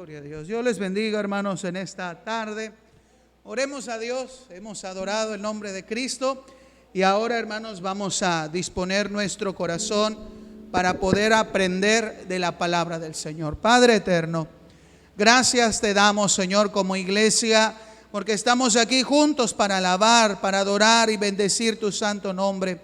Gloria a Dios. Dios les bendiga, hermanos, en esta tarde. Oremos a Dios. Hemos adorado el nombre de Cristo y ahora, hermanos, vamos a disponer nuestro corazón para poder aprender de la palabra del Señor. Padre eterno, gracias te damos, Señor, como iglesia, porque estamos aquí juntos para alabar, para adorar y bendecir tu santo nombre.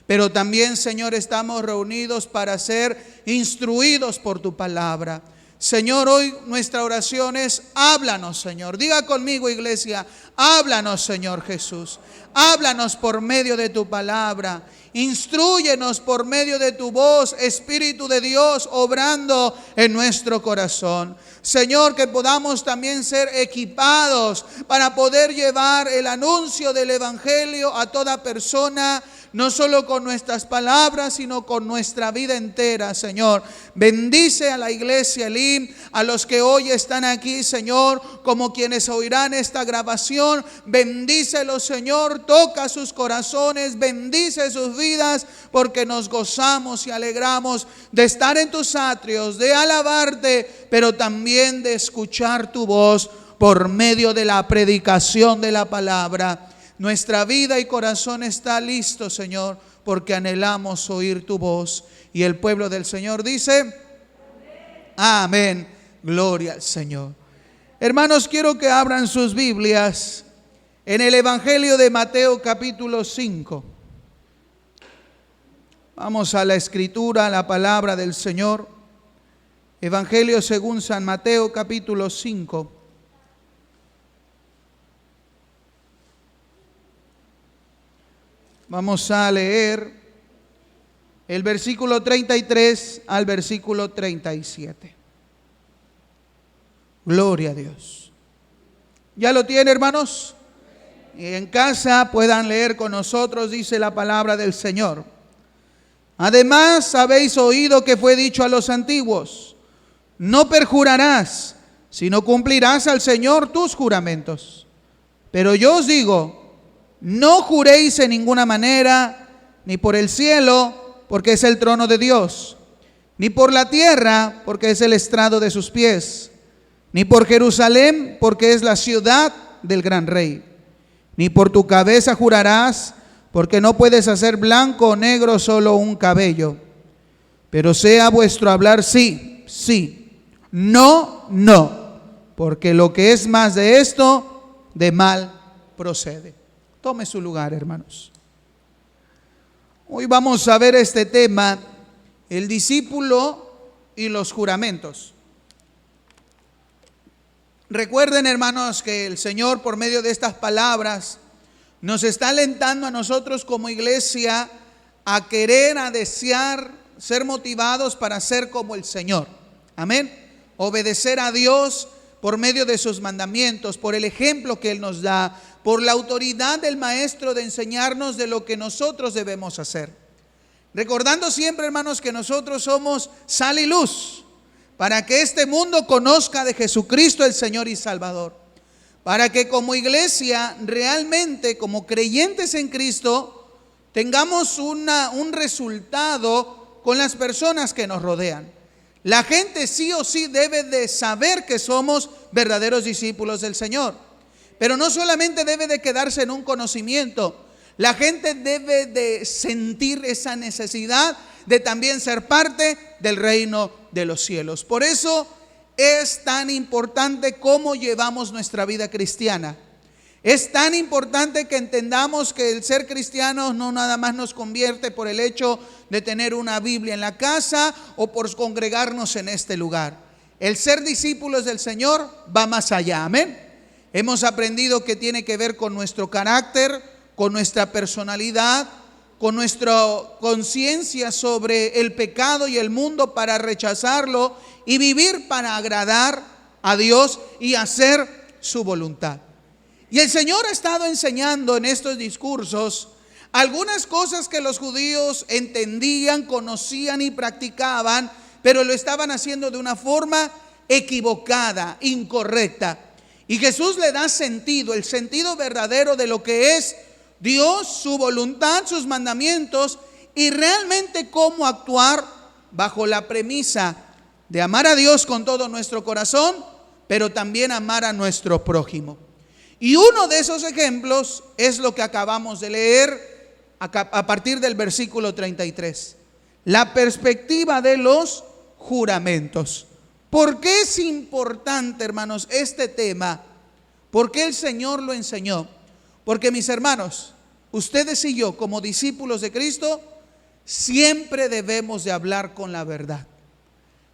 Pero también, Señor, estamos reunidos para ser instruidos por tu palabra. Señor, hoy nuestra oración es: háblanos, Señor. Diga conmigo, iglesia, háblanos, Señor Jesús. Háblanos por medio de tu palabra. Instrúyenos por medio de tu voz, Espíritu de Dios, obrando en nuestro corazón. Señor, que podamos también ser equipados para poder llevar el anuncio del Evangelio a toda persona, no solo con nuestras palabras, sino con nuestra vida entera, Señor. Bendice a la iglesia Elim, a los que hoy están aquí, Señor, como quienes oirán esta grabación. Bendícelos, Señor, toca sus corazones, bendice sus vidas, porque nos gozamos y alegramos de estar en tus atrios, de alabarte, pero también de escuchar tu voz por medio de la predicación de la palabra. Nuestra vida y corazón está listo, Señor, porque anhelamos oír tu voz. Y el pueblo del Señor dice: amén. Gloria al Señor. Hermanos, quiero que abran sus Biblias en el Evangelio de Mateo capítulo 5. Vamos a la escritura, a la palabra del Señor. Evangelio según San Mateo capítulo 5. Vamos a leer el versículo 33 al versículo 37. Gloria a Dios. ¿Ya lo tiene, hermanos? Y en casa puedan leer con nosotros, dice la palabra del Señor. Además, habéis oído que fue dicho a los antiguos: no perjurarás, sino cumplirás al Señor tus juramentos. Pero yo os digo: no juréis en ninguna manera, ni por el cielo, porque es el trono de Dios, ni por la tierra, porque es el estrado de sus pies, ni por Jerusalén, porque es la ciudad del gran rey. Ni por tu cabeza jurarás, porque no puedes hacer blanco o negro solo un cabello. Pero sea vuestro hablar sí, sí, no, no, porque lo que es más de esto, de mal procede. Tome su lugar, hermanos. Hoy vamos a ver este tema: el discípulo y los juramentos. Recuerden, hermanos, que el Señor, por medio de estas palabras, nos está alentando a nosotros como iglesia a querer, a desear, ser motivados para ser como el Señor. Amén. Obedecer a Dios por medio de sus mandamientos, por el ejemplo que Él nos da, por la autoridad del Maestro de enseñarnos de lo que nosotros debemos hacer. Recordando siempre, hermanos, que nosotros somos sal y luz, para que este mundo conozca de Jesucristo el Señor y Salvador. Para que como iglesia, realmente como creyentes en Cristo, tengamos un resultado con las personas que nos rodean. La gente sí o sí debe de saber que somos verdaderos discípulos del Señor. Pero no solamente debe de quedarse en un conocimiento. La gente debe de sentir esa necesidad de también ser parte del reino de los cielos. Por eso es tan importante cómo llevamos nuestra vida cristiana. Es tan importante que entendamos que el ser cristianos no nada más nos convierte por el hecho de tener una Biblia en la casa o por congregarnos en este lugar. El ser discípulos del Señor va más allá. Amén. Hemos aprendido que tiene que ver con nuestro carácter, con nuestra personalidad, con nuestra conciencia sobre el pecado y el mundo para rechazarlo y vivir para agradar a Dios y hacer su voluntad. Y el Señor ha estado enseñando en estos discursos algunas cosas que los judíos entendían, conocían y practicaban, pero lo estaban haciendo de una forma equivocada, incorrecta. Y Jesús le da sentido, el sentido verdadero de lo que es Dios, su voluntad, sus mandamientos y realmente cómo actuar bajo la premisa de amar a Dios con todo nuestro corazón, pero también amar a nuestro prójimo. Y uno de esos ejemplos es lo que acabamos de leer a partir del versículo 33. La perspectiva de los juramentos. ¿Por qué es importante, hermanos, este tema? ¿Por qué el Señor lo enseñó? Porque, mis hermanos, ustedes y yo, como discípulos de Cristo, siempre debemos de hablar con la verdad.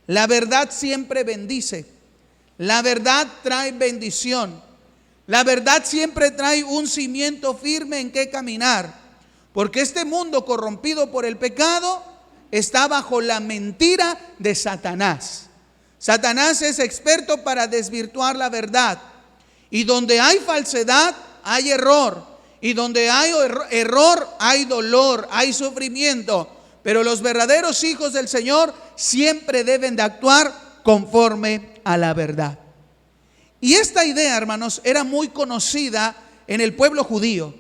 La verdad siempre bendice. La verdad trae bendición. La verdad siempre trae un cimiento firme en que caminar. Porque este mundo corrompido por el pecado está bajo la mentira de Satanás. Satanás es experto para desvirtuar la verdad. Y donde hay falsedad, hay error. Y donde hay error, hay dolor, hay sufrimiento. Pero los verdaderos hijos del Señor siempre deben de actuar conforme a la verdad. Y esta idea, hermanos, era muy conocida en el pueblo judío.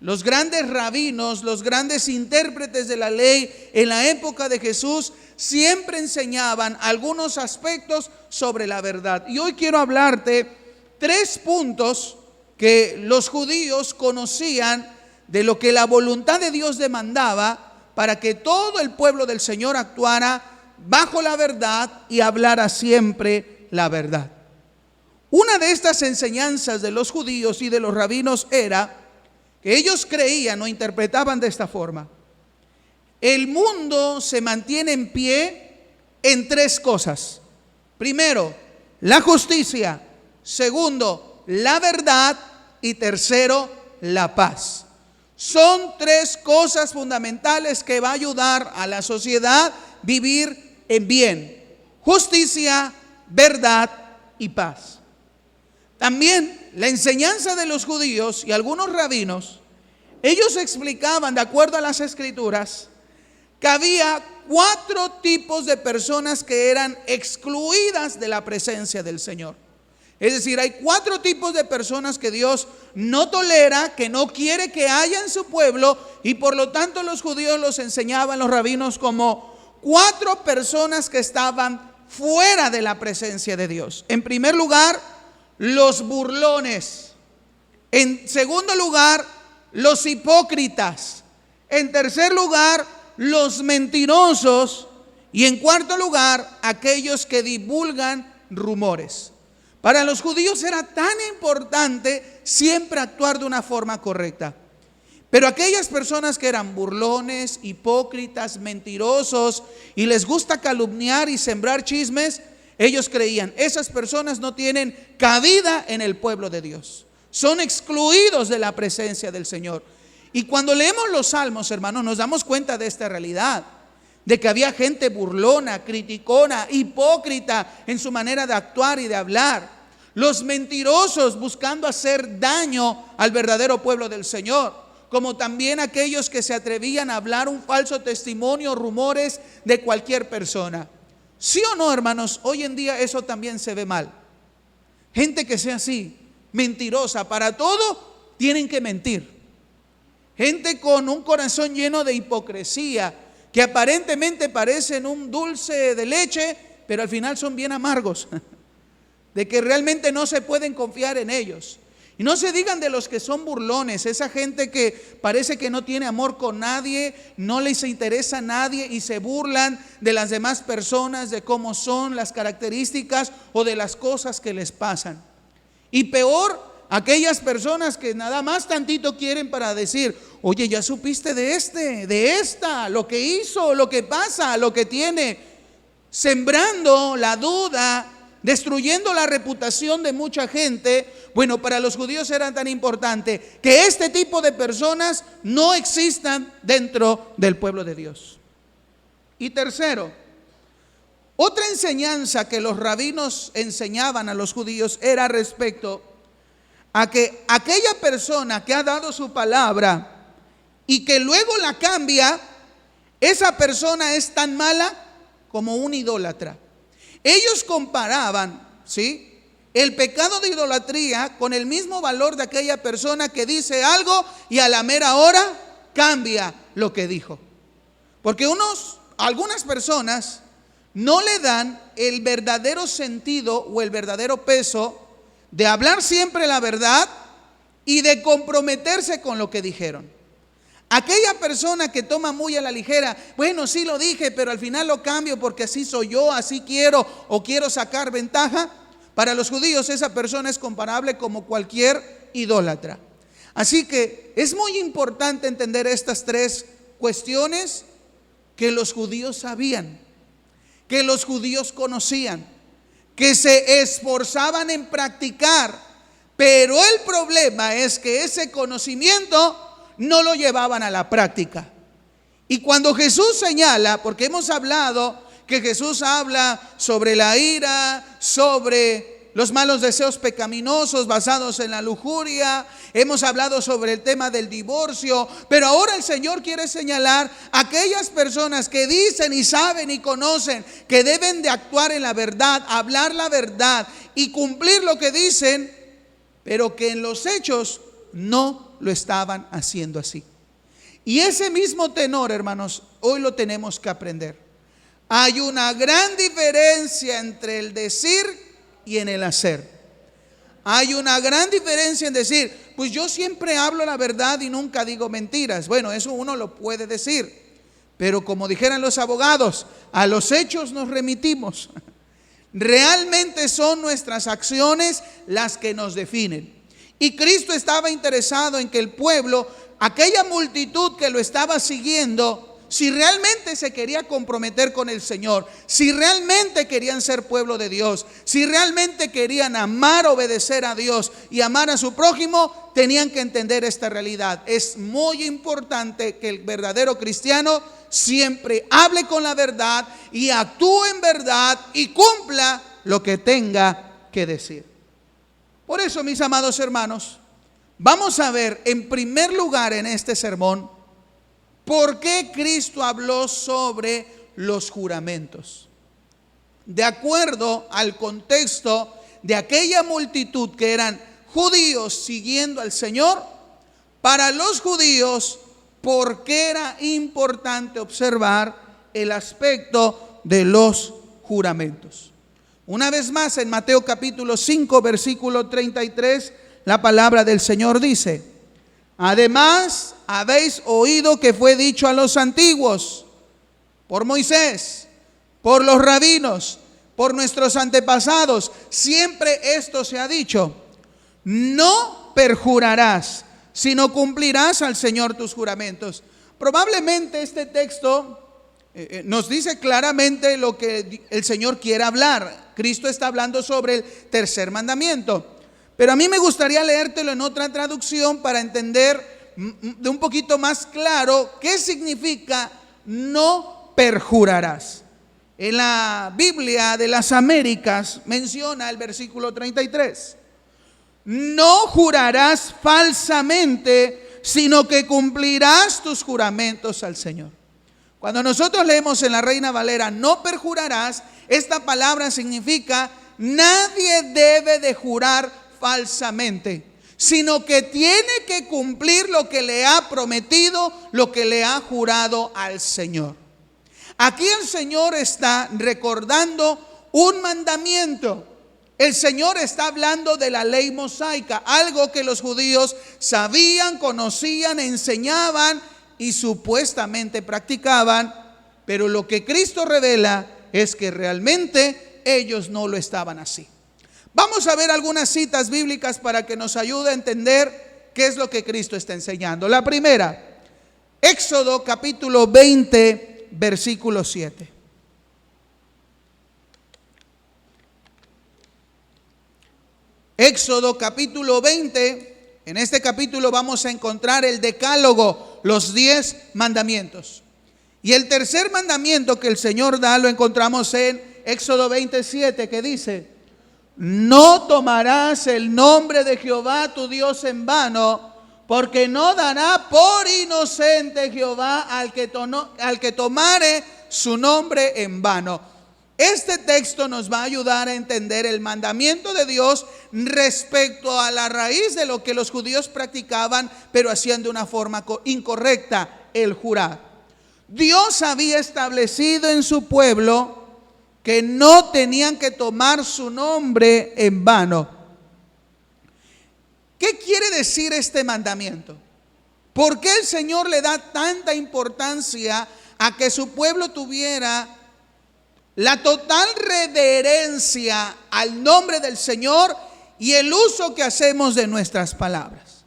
Los grandes rabinos, los grandes intérpretes de la ley en la época de Jesús siempre enseñaban algunos aspectos sobre la verdad. Y hoy quiero hablarte 3 puntos que los judíos conocían de lo que la voluntad de Dios demandaba para que todo el pueblo del Señor actuara bajo la verdad y hablara siempre la verdad. Una de estas enseñanzas de los judíos y de los rabinos era que ellos creían o interpretaban de esta forma: el mundo se mantiene en pie en 3 cosas. Primero, la justicia. Segundo, la verdad. Y tercero, la paz. Son 3 cosas fundamentales que va a ayudar a la sociedad a vivir en bien: justicia, verdad y paz. También la enseñanza de los judíos y algunos rabinos, ellos explicaban, de acuerdo a las escrituras, que había 4 tipos de personas que eran excluidas de la presencia del Señor. Es decir, hay 4 tipos de personas que Dios no tolera, que no quiere que haya en su pueblo, y por lo tanto los judíos los enseñaban, los rabinos, como 4 personas que estaban fuera de la presencia de Dios. En primer lugar, los burlones. En segundo lugar, los hipócritas. En tercer lugar, los mentirosos. Y en cuarto lugar, aquellos que divulgan rumores. Para los judíos era tan importante siempre actuar de una forma correcta. Pero aquellas personas que eran burlones, hipócritas, mentirosos y les gusta calumniar y sembrar chismes, ellos creían, esas personas no tienen cabida en el pueblo de Dios. Son excluidos de la presencia del Señor. Y cuando leemos los salmos, hermanos, nos damos cuenta de esta realidad, de que había gente burlona, criticona, hipócrita en su manera de actuar y de hablar. Los mentirosos buscando hacer daño al verdadero pueblo del Señor, como también aquellos que se atrevían a hablar un falso testimonio, rumores de cualquier persona. ¿Sí o no, hermanos? Hoy en día eso también se ve mal. Gente que sea así, mentirosa, para todo tienen que mentir. Gente con un corazón lleno de hipocresía, que aparentemente parecen un dulce de leche, pero al final son bien amargos, de que realmente no se pueden confiar en ellos. Y no se digan de los que son burlones, esa gente que parece que no tiene amor con nadie, no les interesa a nadie y se burlan de las demás personas, de cómo son, las características o de las cosas que les pasan. Y peor, aquellas personas que nada más tantito quieren para decir: oye, ya supiste de esta, lo que hizo, lo que pasa, lo que tiene, sembrando la duda, destruyendo la reputación de mucha gente. Bueno, para los judíos era tan importante que este tipo de personas no existan dentro del pueblo de Dios. Y tercero, otra enseñanza que los rabinos enseñaban a los judíos era respecto a que aquella persona que ha dado su palabra y que luego la cambia, esa persona es tan mala como un idólatra. Ellos comparaban, ¿sí?, el pecado de idolatría con el mismo valor de aquella persona que dice algo y a la mera hora cambia lo que dijo. Porque algunas personas no le dan el verdadero sentido o el verdadero peso de hablar siempre la verdad y de comprometerse con lo que dijeron. Aquella persona que toma muy a la ligera, bueno, sí lo dije, pero al final lo cambio porque así soy yo, así quiero o quiero sacar ventaja. Para los judíos esa persona es comparable como cualquier idólatra. Así que es muy importante entender estas tres cuestiones que los judíos sabían, que los judíos conocían, que se esforzaban en practicar, pero el problema es que ese conocimiento no lo llevaban a la práctica. Y cuando Jesús señala, porque hemos hablado que Jesús habla sobre la ira, sobre los malos deseos pecaminosos basados en la lujuria, hemos hablado sobre el tema del divorcio, pero ahora el Señor quiere señalar a aquellas personas que dicen y saben y conocen que deben de actuar en la verdad, hablar la verdad y cumplir lo que dicen, pero que en los hechos no lo estaban haciendo así. Y ese mismo tenor, hermanos, hoy lo tenemos que aprender. Hay una gran diferencia entre el decir y en el hacer. Hay una gran diferencia en decir, pues yo siempre hablo la verdad y nunca digo mentiras. Bueno, eso uno lo puede decir, pero como dijeran los abogados, a los hechos nos remitimos. Realmente son nuestras acciones las que nos definen. Y Cristo estaba interesado en que el pueblo, aquella multitud que lo estaba siguiendo, si realmente se quería comprometer con el Señor, si realmente querían ser pueblo de Dios, si realmente querían amar, obedecer a Dios y amar a su prójimo, tenían que entender esta realidad. Es muy importante que el verdadero cristiano siempre hable con la verdad y actúe en verdad y cumpla lo que tenga que decir. Por eso, mis amados hermanos, vamos a ver en primer lugar en este sermón por qué Cristo habló sobre los juramentos. De acuerdo al contexto de aquella multitud que eran judíos siguiendo al Señor, para los judíos, ¿por qué era importante observar el aspecto de los juramentos? Una vez más, en Mateo capítulo 5, versículo 33, la palabra del Señor dice: además, habéis oído que fue dicho a los antiguos, por Moisés, por los rabinos, por nuestros antepasados, siempre esto se ha dicho: no perjurarás, sino cumplirás al Señor tus juramentos. Probablemente este texto nos dice claramente lo que el Señor quiere hablar. Cristo está hablando sobre el tercer mandamiento, pero a mí me gustaría leértelo en otra traducción para entender de un poquito más claro qué significa no perjurarás. En la Biblia de las Américas menciona el versículo 33: no jurarás falsamente, sino que cumplirás tus juramentos al Señor. Cuando nosotros leemos en la Reina Valera no perjurarás, esta palabra significa nadie debe de jurar falsamente, sino que tiene que cumplir lo que le ha prometido, lo que le ha jurado al Señor. Aquí el Señor está recordando un mandamiento. El Señor está hablando de la ley mosaica, algo que los judíos sabían, conocían, enseñaban y supuestamente practicaban, pero lo que Cristo revela es que realmente ellos no lo estaban así. Vamos a ver algunas citas bíblicas para que nos ayude a entender qué es lo que Cristo está enseñando. La primera, Éxodo capítulo 20, versículo 7. Éxodo capítulo 20, en este capítulo vamos a encontrar el decálogo, los 10 mandamientos. Y el tercer mandamiento que el Señor da lo encontramos en Éxodo 27, que dice: no tomarás el nombre de Jehová tu Dios en vano, porque no dará por inocente Jehová al que tomare su nombre en vano. Este texto nos va a ayudar a entender el mandamiento de Dios respecto a la raíz de lo que los judíos practicaban, pero hacían de una forma incorrecta: el jurar. Dios había establecido en su pueblo que no tenían que tomar su nombre en vano. ¿Qué quiere decir este mandamiento? ¿Por qué el Señor le da tanta importancia a que su pueblo tuviera la total reverencia al nombre del Señor y el uso que hacemos de nuestras palabras?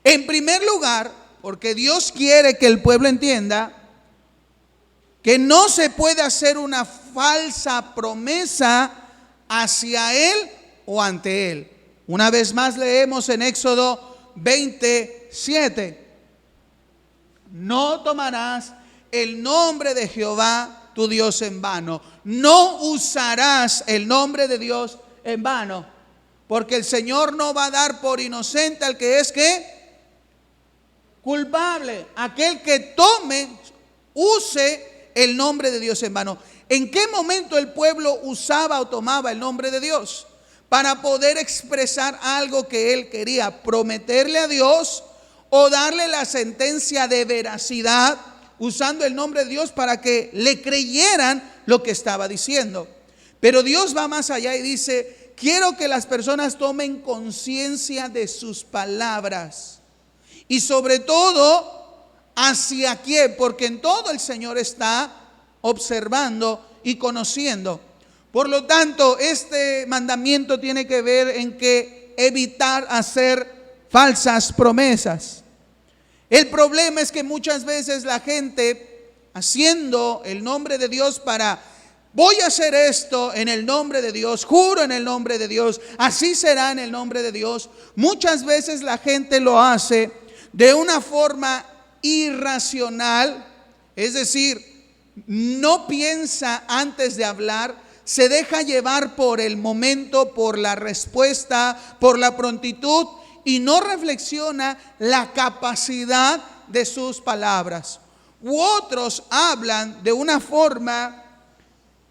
En primer lugar, porque Dios quiere que el pueblo entienda que no se puede hacer una falsa promesa hacia Él o ante Él. Una vez más leemos en Éxodo 27: no tomarás el nombre de Jehová tu Dios en vano. No usarás el nombre de Dios en vano, porque el Señor no va a dar por inocente al que es ¿qué? Culpable. Aquel que tome, use el nombre de Dios en vano. ¿En qué momento el pueblo usaba o tomaba el nombre de Dios? Para poder expresar algo que él quería, prometerle a Dios o darle la sentencia de veracidad, usando el nombre de Dios para que le creyeran lo que estaba diciendo. Pero Dios va más allá y dice: quiero que las personas tomen conciencia de sus palabras, y sobre todo hacia quién, porque en todo el Señor está observando y conociendo. Por lo tanto, este mandamiento tiene que ver en que evitar hacer falsas promesas. El problema es que muchas veces la gente, haciendo el nombre de Dios para: voy a hacer esto en el nombre de Dios, juro en el nombre de Dios, así será en el nombre de Dios. Muchas veces la gente lo hace de una forma irracional, es decir, no piensa antes de hablar, se deja llevar por el momento, por la respuesta, por la prontitud, y no reflexiona la capacidad de sus palabras. U otros hablan de una forma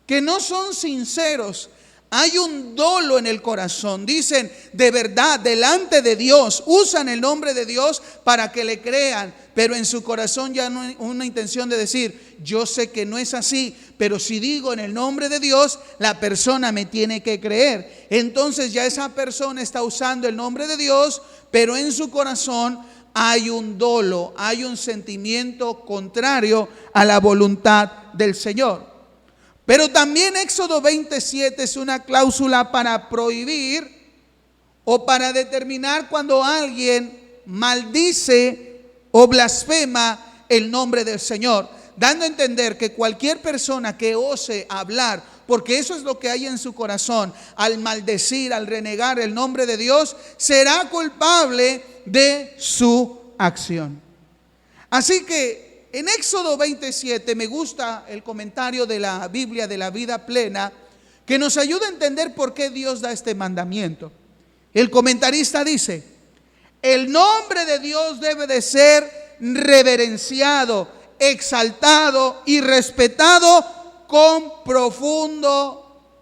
que no son sinceros. Hay un dolo en el corazón. Dicen de verdad delante de Dios, usan el nombre de Dios para que le crean, pero en su corazón ya no hay una intención de decir: yo sé que no es así, pero si digo en el nombre de Dios, la persona me tiene que creer. Entonces ya esa persona está usando el nombre de Dios, pero en su corazón hay un dolo, hay un sentimiento contrario a la voluntad del Señor. Pero también Éxodo 27 es una cláusula para prohibir o para determinar cuando alguien maldice o blasfema el nombre del Señor, dando a entender que cualquier persona que ose hablar, porque eso es lo que hay en su corazón, al maldecir, al renegar el nombre de Dios, será culpable de su acción. Así que en Éxodo 27 me gusta el comentario de la Biblia de la Vida Plena, que nos ayuda a entender por qué Dios da este mandamiento. El comentarista dice: el nombre de Dios debe de ser reverenciado, exaltado y respetado con profundo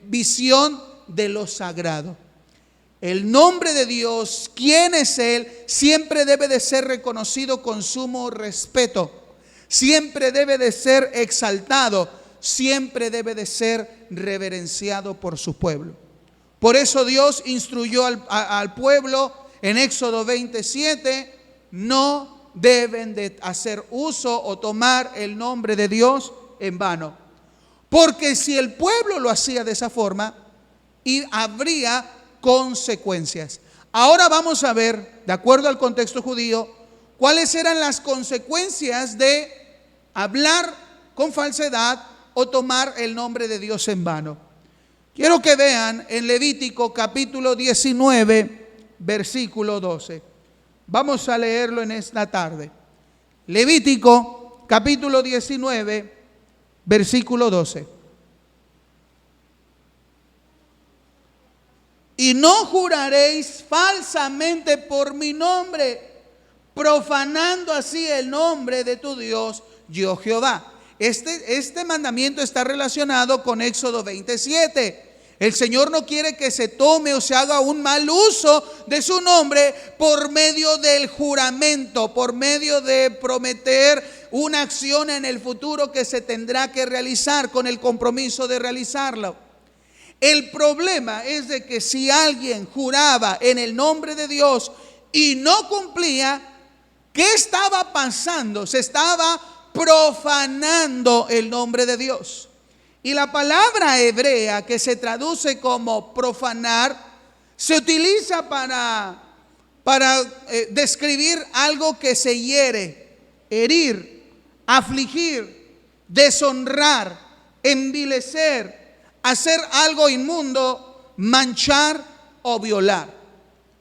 visión de lo sagrado. El nombre de Dios, quién es Él, siempre debe de ser reconocido con sumo respeto, siempre debe de ser exaltado, siempre debe de ser reverenciado por su pueblo. Por eso Dios instruyó al pueblo en Éxodo 27: no deben de hacer uso o tomar el nombre de Dios en vano, porque si el pueblo lo hacía de esa forma, y habría consecuencias. Ahora vamos a ver, de acuerdo al contexto judío, cuáles eran las consecuencias de hablar con falsedad o tomar el nombre de Dios en vano. Quiero que vean en Levítico capítulo 19, versículo 12. Vamos a leerlo en esta tarde. Levítico capítulo 19, versículo 12. Y no juraréis falsamente por mi nombre, profanando así el nombre de tu Dios, yo Jehová. Este mandamiento está relacionado con Éxodo 27. El Señor no quiere que se tome o se haga un mal uso de su nombre por medio del juramento, por medio de prometer una acción en el futuro que se tendrá que realizar con el compromiso de realizarlo. El problema es de que si alguien juraba en el nombre de Dios y no cumplía, ¿qué estaba pasando? Se estaba profanando el nombre de Dios. Y la palabra hebrea que se traduce como profanar se utiliza para describir algo que se hiere, herir, afligir, deshonrar, envilecer, hacer algo inmundo, manchar o violar.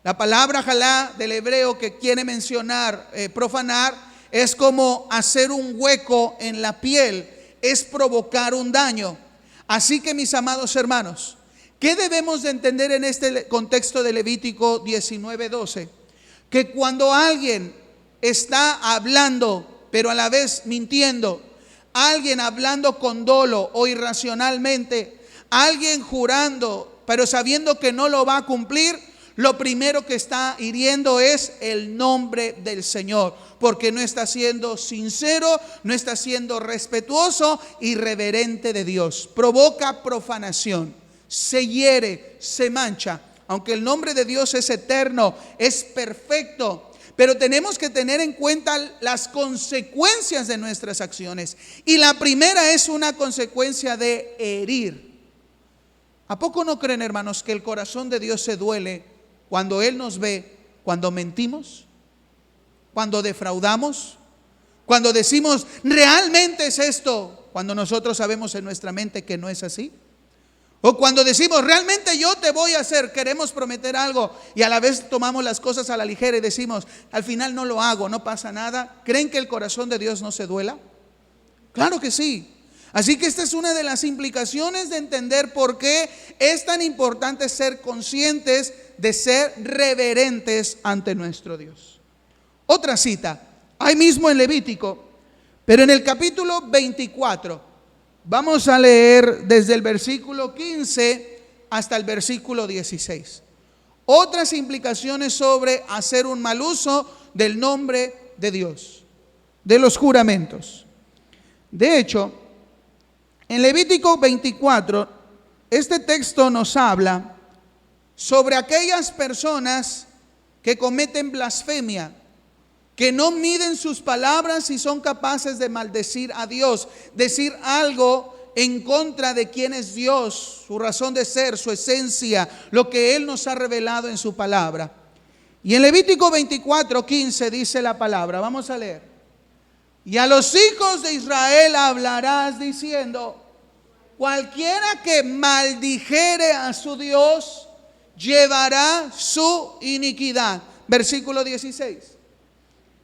La palabra jalá del hebreo que quiere mencionar profanar es como hacer un hueco en la piel, es provocar un daño. Así que, mis amados hermanos, ¿qué debemos de entender en este contexto de Levítico 19:12? Que cuando alguien está hablando, pero a la vez mintiendo, alguien hablando con dolo o irracionalmente, alguien jurando, pero sabiendo que no lo va a cumplir, lo primero que está hiriendo es el nombre del Señor, porque no está siendo sincero, no está siendo respetuoso y reverente de Dios. Provoca profanación, se hiere, se mancha. Aunque el nombre de Dios es eterno, es perfecto, pero tenemos que tener en cuenta las consecuencias de nuestras acciones. Y la primera es una consecuencia de herir. ¿A poco no creen, hermanos, que el corazón de Dios se duele cuando Él nos ve, cuando mentimos, cuando defraudamos, cuando decimos, realmente es esto, cuando nosotros sabemos en nuestra mente que no es así? O cuando decimos, realmente yo te voy a hacer, queremos prometer algo y a la vez tomamos las cosas a la ligera y decimos, al final no lo hago, no pasa nada. ¿Creen que el corazón de Dios no se duela? Claro que sí. Así que esta es una de las implicaciones de entender por qué es tan importante ser conscientes de ser reverentes ante nuestro Dios. Otra cita, ahí mismo en Levítico, pero en el capítulo 24, vamos a leer desde el versículo 15 hasta el versículo 16. Otras implicaciones sobre hacer un mal uso del nombre de Dios, de los juramentos. De hecho, en Levítico 24, este texto nos habla sobre aquellas personas que cometen blasfemia, que no miden sus palabras y son capaces de maldecir a Dios, decir algo en contra de quién es Dios, su razón de ser, su esencia, lo que Él nos ha revelado en su palabra. Y en Levítico 24:15 dice la palabra, vamos a leer. Y a los hijos de Israel hablarás diciendo, cualquiera que maldijere a su Dios, llevará su iniquidad. Versículo 16.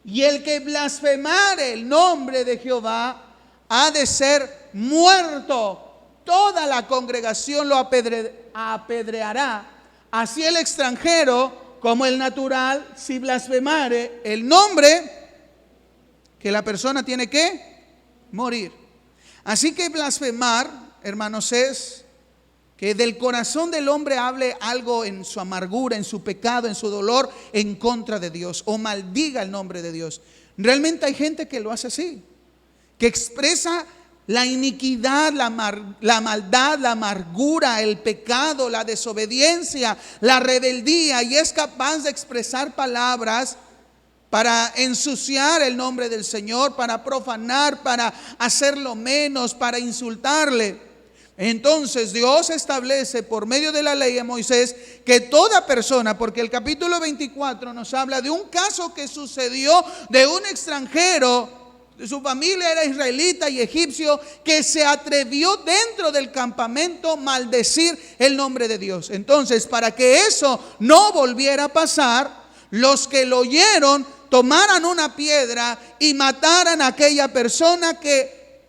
Y el que blasfemare el nombre de Jehová ha de ser muerto. Toda la congregación lo apedreará. Así el extranjero como el natural, si blasfemare el nombre, que la persona tiene que morir. Así que blasfemar, hermanos, es que del corazón del hombre hable algo en su amargura, en su pecado, en su dolor, en contra de Dios, o maldiga el nombre de Dios. Realmente hay gente que lo hace así, que expresa la iniquidad, la maldad, la amargura, el pecado, la desobediencia, la rebeldía, y es capaz de expresar palabras para ensuciar el nombre del Señor, para profanar, para hacerlo menos, para insultarle. Entonces Dios establece por medio de la ley a Moisés que toda persona, porque el capítulo 24 nos habla de un caso que sucedió de un extranjero, su familia era israelita y egipcio, que se atrevió dentro del campamento maldecir el nombre de Dios. Entonces, para que eso no volviera a pasar, los que lo oyeron tomaran una piedra y mataran a aquella persona que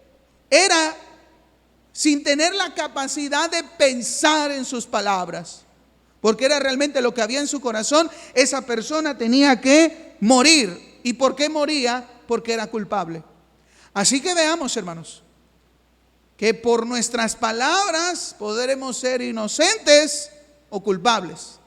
era sin tener la capacidad de pensar en sus palabras, porque era realmente lo que había en su corazón. Esa persona tenía que morir. ¿Y por qué moría? Porque era culpable. Así que veamos, hermanos, que por nuestras palabras podremos ser inocentes o culpables.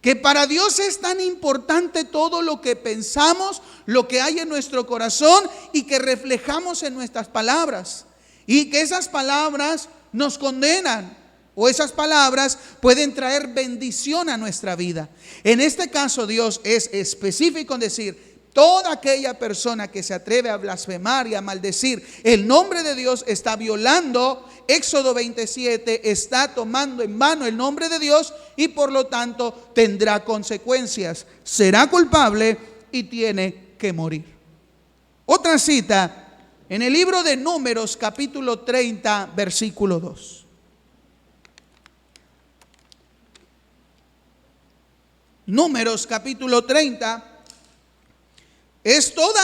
Que para Dios es tan importante todo lo que pensamos, lo que hay en nuestro corazón y que reflejamos en nuestras palabras. Y que esas palabras nos condenan o esas palabras pueden traer bendición a nuestra vida. En este caso Dios es específico en decir: toda aquella persona que se atreve a blasfemar y a maldecir el nombre de Dios está violando Éxodo 27, está tomando en vano el nombre de Dios y por lo tanto tendrá consecuencias. Será culpable y tiene que morir. Otra cita en el libro de Números, capítulo 30, versículo 2. Números, capítulo 30, es todos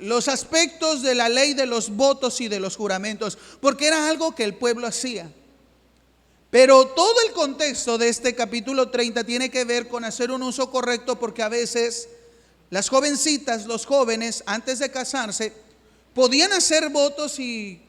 los aspectos de la ley de los votos y de los juramentos, porque era algo que el pueblo hacía. Pero todo el contexto de este capítulo 30 tiene que ver con hacer un uso correcto, porque a veces las jovencitas, los jóvenes, antes de casarse, podían hacer votos y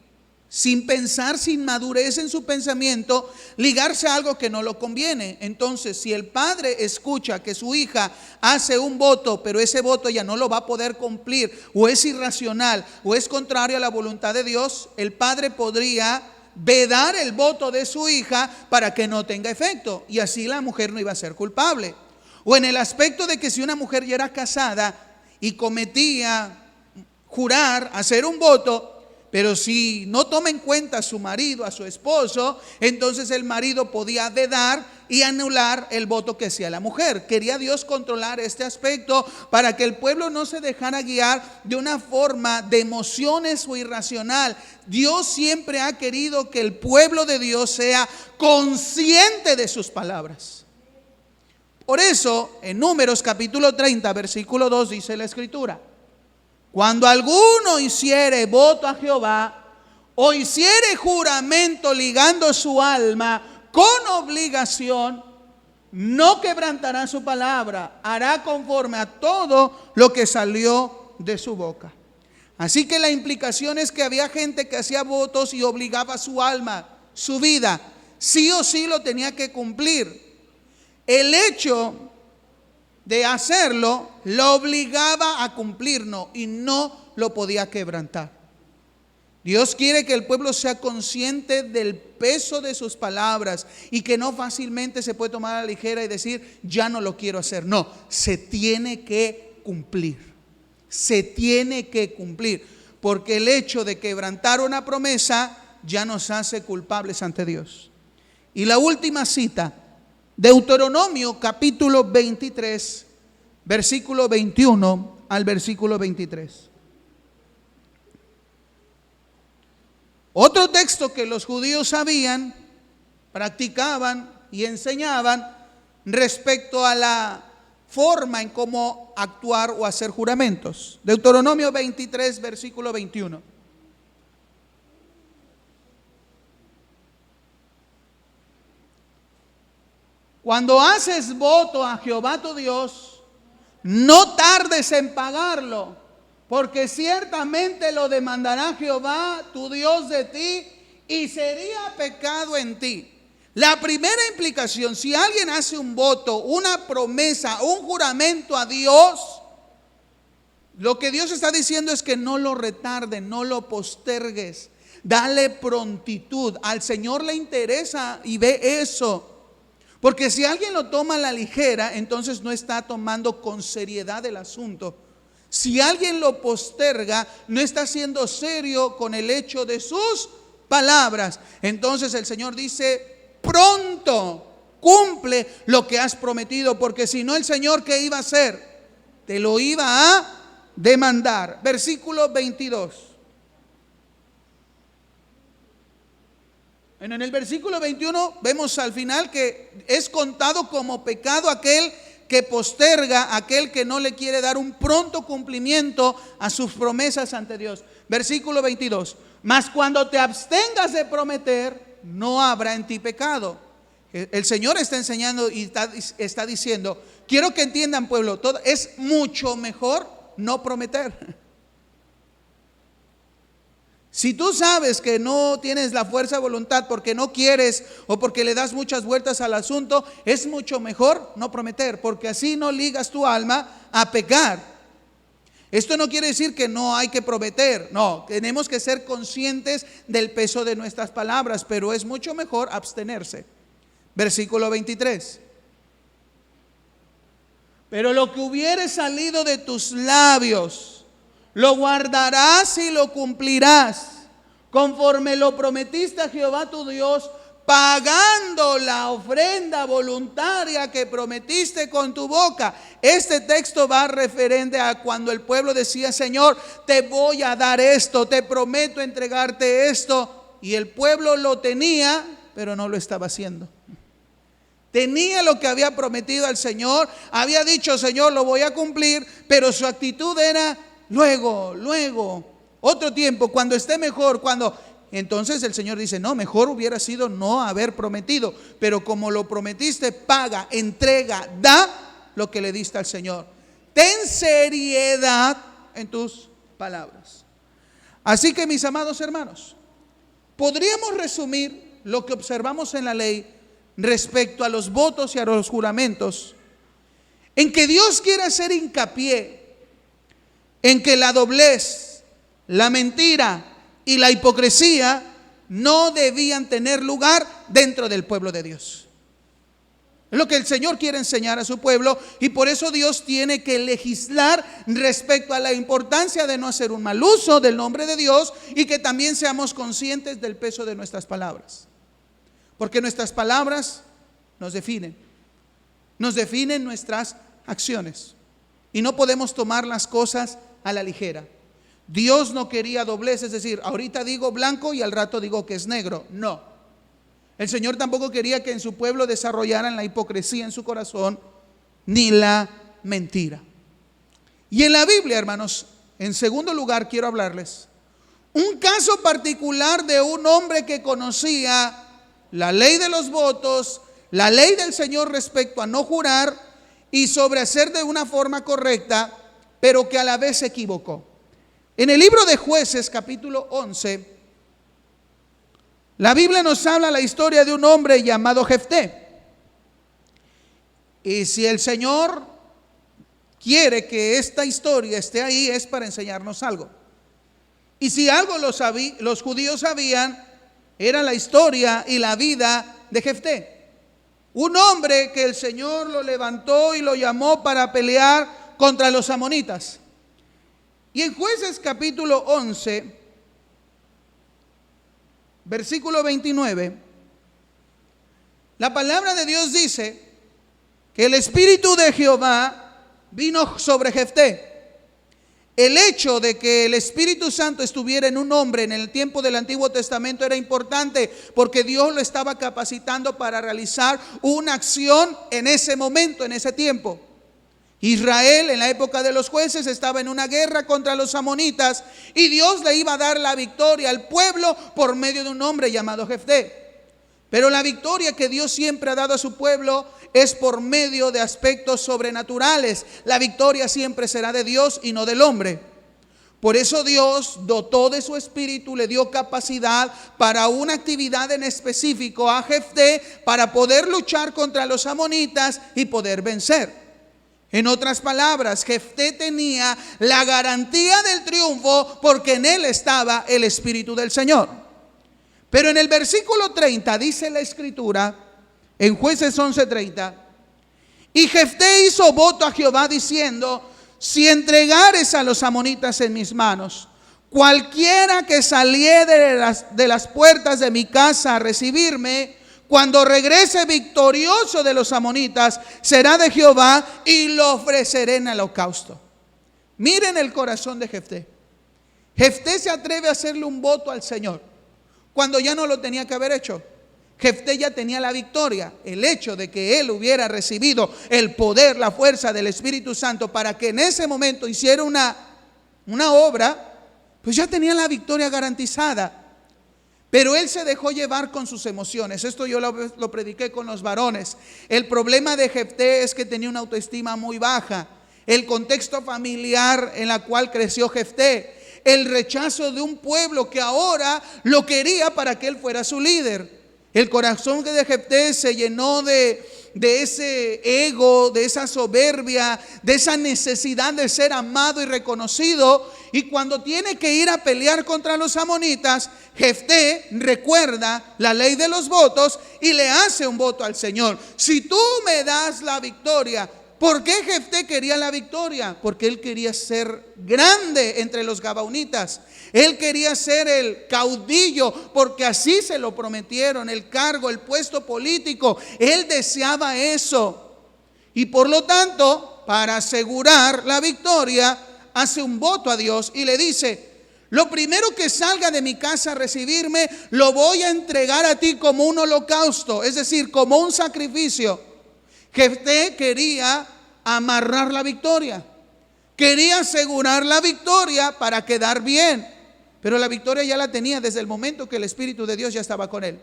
sin pensar, sin madurez en su pensamiento, ligarse a algo que no lo conviene. Entonces, si el padre escucha que su hija hace un voto, pero ese voto ya no lo va a poder cumplir, o es irracional, o es contrario a la voluntad de Dios, el padre podría vedar el voto de su hija para que no tenga efecto, y así la mujer no iba a ser culpable. O en el aspecto de que si una mujer ya era casada y cometía jurar, hacer un voto, pero si no toma en cuenta a su marido, a su esposo, entonces el marido podía vedar y anular el voto que hacía la mujer. Quería Dios controlar este aspecto para que el pueblo no se dejara guiar de una forma de emociones o irracional. Dios siempre ha querido que el pueblo de Dios sea consciente de sus palabras. Por eso, en Números capítulo 30, versículo 2 dice la Escritura: cuando alguno hiciere voto a Jehová o hiciere juramento ligando su alma con obligación, no quebrantará su palabra, hará conforme a todo lo que salió de su boca. Así que la implicación es que había gente que hacía votos y obligaba su alma, su vida, sí o sí lo tenía que cumplir. El hecho de hacerlo lo obligaba a cumplirlo y no lo podía quebrantar. Dios quiere que el pueblo sea consciente del peso de sus palabras y que no fácilmente se puede tomar a la ligera y decir: ya no lo quiero hacer. No, se tiene que cumplir. Se tiene que cumplir, porque el hecho de quebrantar una promesa ya nos hace culpables ante Dios. Y la última cita, Deuteronomio capítulo 23, versículo 21 al versículo 23. Otro texto que los judíos sabían, practicaban y enseñaban respecto a la forma en cómo actuar o hacer juramentos. Deuteronomio 23, versículo 21. Cuando haces voto a Jehová tu Dios, no tardes en pagarlo, porque ciertamente lo demandará Jehová tu Dios de ti y sería pecado en ti. La primera implicación: si alguien hace un voto, una promesa, un juramento a Dios, lo que Dios está diciendo es que no lo retardes, no lo postergues, dale prontitud. Al Señor le interesa y ve eso. Porque si alguien lo toma a la ligera, entonces no está tomando con seriedad el asunto. Si alguien lo posterga, no está siendo serio con el hecho de sus palabras. Entonces el Señor dice: pronto cumple lo que has prometido, porque si no, el Señor, ¿qué iba a hacer? Te lo iba a demandar. Versículo 22. En el versículo 21 vemos al final que es contado como pecado aquel que posterga, aquel que no le quiere dar un pronto cumplimiento a sus promesas ante Dios. Versículo 22. Mas cuando te abstengas de prometer, no habrá en ti pecado. El Señor está enseñando y está diciendo: quiero que entiendan, pueblo, todo es mucho mejor no prometer. Si tú sabes que no tienes la fuerza de voluntad porque no quieres o porque le das muchas vueltas al asunto, es mucho mejor no prometer, porque así no ligas tu alma a pecar. Esto no quiere decir que no hay que prometer, no, tenemos que ser conscientes del peso de nuestras palabras, pero es mucho mejor abstenerse. Versículo 23. Pero lo que hubiere salido de tus labios, lo guardarás y lo cumplirás, conforme lo prometiste a Jehová tu Dios, pagando la ofrenda voluntaria que prometiste con tu boca. Este texto va referente a cuando el pueblo decía: Señor, te voy a dar esto, te prometo entregarte esto. Y el pueblo lo tenía, pero no lo estaba haciendo. Tenía lo que había prometido al Señor, había dicho: Señor, lo voy a cumplir, pero su actitud era luego, otro tiempo, cuando esté mejor, cuando... Entonces el Señor dice: no, mejor hubiera sido no haber prometido, pero como lo prometiste, paga, entrega, da lo que le diste al Señor. Ten seriedad en tus palabras. Así que, mis amados hermanos, podríamos resumir lo que observamos en la ley respecto a los votos y a los juramentos en que Dios quiere hacer hincapié en que la doblez, la mentira y la hipocresía no debían tener lugar dentro del pueblo de Dios. Es lo que el Señor quiere enseñar a su pueblo, y por eso Dios tiene que legislar respecto a la importancia de no hacer un mal uso del nombre de Dios, y que también seamos conscientes del peso de nuestras palabras, porque nuestras palabras nos definen nuestras acciones, y no podemos tomar las cosas a la ligera. Dios no quería doblez, es decir, ahorita digo blanco y al rato digo que es negro. No. El Señor tampoco quería que en su pueblo desarrollaran la hipocresía en su corazón, ni la mentira. Y en la Biblia, hermanos, en segundo lugar quiero hablarles un caso particular de un hombre que conocía la ley de los votos, la ley del Señor respecto a no jurar y sobre hacer de una forma correcta, pero que a la vez se equivocó. En el libro de Jueces, capítulo 11, la Biblia nos habla la historia de un hombre llamado Jefté. Y si el Señor quiere que esta historia esté ahí, es para enseñarnos algo. Y si algo los judíos sabían, era la historia y la vida de Jefté. Un hombre que el Señor lo levantó y lo llamó para pelear contra los amonitas. Y en Jueces capítulo 11, versículo 29, la palabra de Dios dice que el Espíritu de Jehová vino sobre Jefté. El hecho de que el Espíritu Santo estuviera en un hombre en el tiempo del Antiguo Testamento era importante, porque Dios lo estaba capacitando para realizar una acción en ese momento, en ese tiempo. Israel en la época de los jueces estaba en una guerra contra los amonitas, y Dios le iba a dar la victoria al pueblo por medio de un hombre llamado Jefté. Pero la victoria que Dios siempre ha dado a su pueblo es por medio de aspectos sobrenaturales. La victoria siempre será de Dios y no del hombre. Por eso Dios dotó de su espíritu, le dio capacidad para una actividad en específico a Jefté, para poder luchar contra los amonitas y poder vencer. En otras palabras, Jefté tenía la garantía del triunfo porque en él estaba el Espíritu del Señor. Pero en el versículo 30 dice la Escritura, en Jueces 11:30, y Jefté hizo voto a Jehová diciendo: si entregares a los amonitas en mis manos, cualquiera que saliere de las puertas de mi casa a recibirme, cuando regrese victorioso de los amonitas, será de Jehová y lo ofreceré en holocausto. Miren el corazón de Jefté. Jefté se atreve a hacerle un voto al Señor cuando ya no lo tenía que haber hecho. Jefté ya tenía la victoria. El hecho de que él hubiera recibido el poder, la fuerza del Espíritu Santo para que en ese momento hiciera una obra, pues ya tenía la victoria garantizada. Pero él se dejó llevar con sus emociones. Esto yo lo prediqué con los varones. El problema de Jefté es que tenía una autoestima muy baja. El contexto familiar en la cual creció Jefté, el rechazo de un pueblo que ahora lo quería para que él fuera su líder. El corazón de Jefté se llenó de ese ego, de esa soberbia, de esa necesidad de ser amado y reconocido. Y cuando tiene que ir a pelear contra los amonitas, Jefté recuerda la ley de los votos y le hace un voto al Señor. Si tú me das la victoria. ¿Por qué Jefté quería la victoria? Porque él quería ser grande entre los gabaonitas. Él quería ser el caudillo, porque así se lo prometieron, el cargo, el puesto político. Él deseaba eso. Y por lo tanto, para asegurar la victoria, hace un voto a Dios y le dice: lo primero que salga de mi casa a recibirme, lo voy a entregar a ti como un holocausto, es decir, como un sacrificio. Jefté quería amarrar la victoria, quería asegurar la victoria para quedar bien, pero la victoria ya la tenía desde el momento que el Espíritu de Dios ya estaba con él.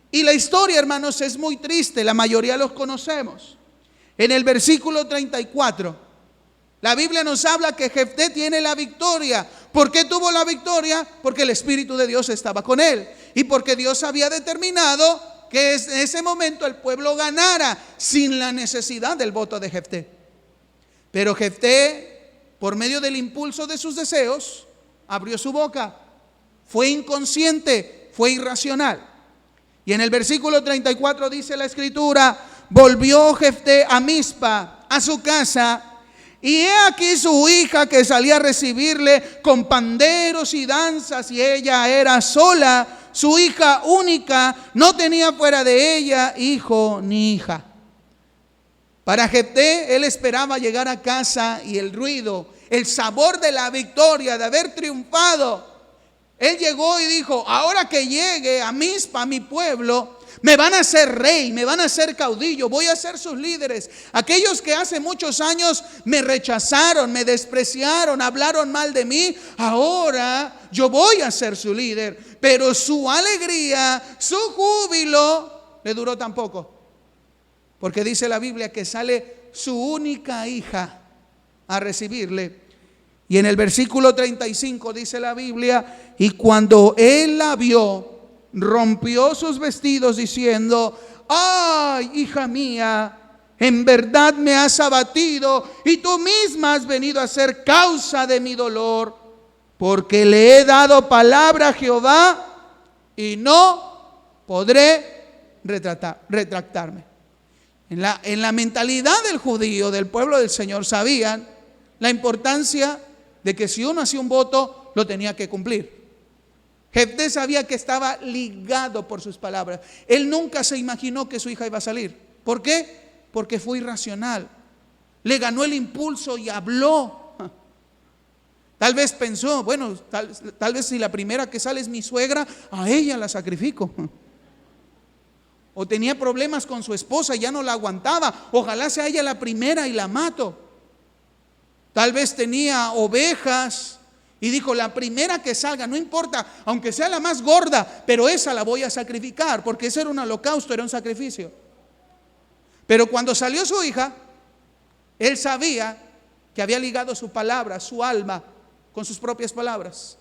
Y la historia, hermanos, es muy triste, la mayoría los conocemos. En el versículo 34, la Biblia nos habla que Jefté tiene la victoria. ¿Por qué tuvo la victoria? Porque el Espíritu de Dios estaba con él y porque Dios había determinado que en ese momento el pueblo ganara sin la necesidad del voto de Jefté. Pero Jefté, por medio del impulso de sus deseos, abrió su boca. Fue inconsciente, fue irracional. Y en el versículo 34 dice la escritura: volvió Jefté a Mizpa, a su casa, y he aquí su hija que salía a recibirle con panderos y danzas, y ella era sola, su hija única, no tenía fuera de ella hijo ni hija. Para Jefté, él esperaba llegar a casa y el ruido, el sabor de la victoria, de haber triunfado. Él llegó y dijo: ahora que llegue a Mizpa, a mi pueblo, me van a hacer rey, me van a hacer caudillo, voy a ser sus líderes. Aquellos que hace muchos años me rechazaron, me despreciaron, hablaron mal de mí, ahora yo voy a ser su líder. Pero su alegría, su júbilo le duró tan poco, porque dice la Biblia que sale su única hija a recibirle. Y en el versículo 35 dice la Biblia: y cuando él la vio, rompió sus vestidos diciendo: ay, hija mía, en verdad me has abatido y tú misma has venido a ser causa de mi dolor, porque le he dado palabra a Jehová y no podré retractarme. En la mentalidad del judío, del pueblo del Señor, sabían la importancia de que si uno hacía un voto, lo tenía que cumplir. Jefté sabía que estaba ligado por sus palabras. Él nunca se imaginó que su hija iba a salir. ¿Por qué? Porque fue irracional. Le ganó el impulso y habló. Tal vez pensó: bueno, tal vez si la primera que sale es mi suegra, a ella la sacrifico. O tenía problemas con su esposa y ya no la aguantaba, ojalá sea ella la primera y la mato. Tal vez tenía ovejas y dijo: la primera que salga, no importa, aunque sea la más gorda, pero esa la voy a sacrificar, porque ese era un holocausto, era un sacrificio. Pero cuando salió su hija, él sabía que había ligado su palabra, su alma, con sus propias palabras.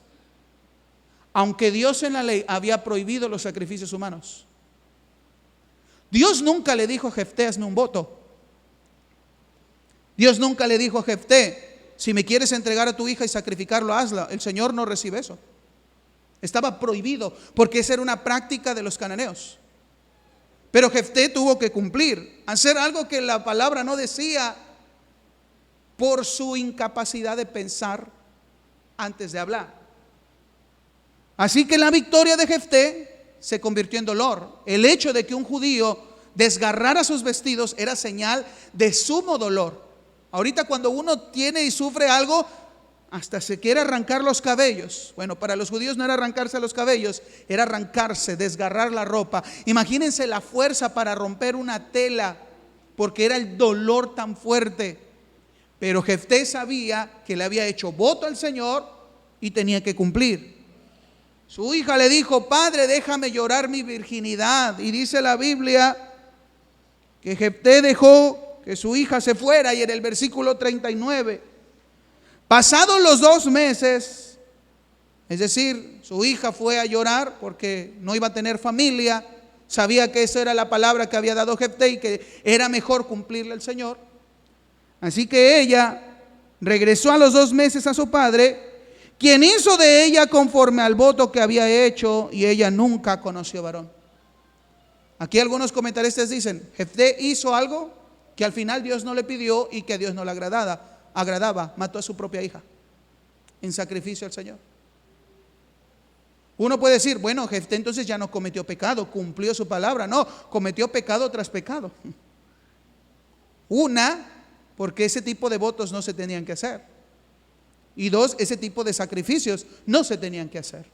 Aunque Dios en la ley había prohibido los sacrificios humanos, Dios nunca le dijo a Jefté: hazme un voto. Dios nunca le dijo a Jefté: si me quieres entregar a tu hija y sacrificarlo, hazla. El Señor no recibe eso. Estaba prohibido, porque esa era una práctica de los cananeos. Pero Jefté tuvo que cumplir, hacer algo que la palabra no decía, por su incapacidad de pensar antes de hablar. Así que la victoria de Jefté se convirtió en dolor. El hecho de que un judío desgarrara sus vestidos era señal de sumo dolor. Ahorita cuando uno tiene y sufre algo, hasta se quiere arrancar los cabellos. Bueno, para los judíos no era arrancarse los cabellos, era arrancarse, desgarrar la ropa. Imagínense la fuerza para romper una tela, porque era el dolor tan fuerte. Pero Jefté sabía que le había hecho voto al Señor y tenía que cumplir. Su hija le dijo: padre, déjame llorar mi virginidad. Y dice la Biblia que Jefté dejó que su hija se fuera. Y en el versículo 39, pasados los 2 meses, es decir, su hija fue a llorar porque no iba a tener familia. Sabía que esa era la palabra que había dado Jefté y que era mejor cumplirle al Señor. Así que ella regresó a los 2 meses a su padre, quien hizo de ella conforme al voto que había hecho, y ella nunca conoció varón. Aquí algunos comentaristas dicen, Jefté hizo algo que al final Dios no le pidió y que a Dios no le agradaba. Mató a su propia hija en sacrificio al Señor. Uno puede decir, bueno, Jefté entonces ya no cometió pecado, cumplió su palabra. No, cometió pecado tras pecado. Una, porque ese tipo de votos no se tenían que hacer. Y 2, ese tipo de sacrificios no se tenían que hacer.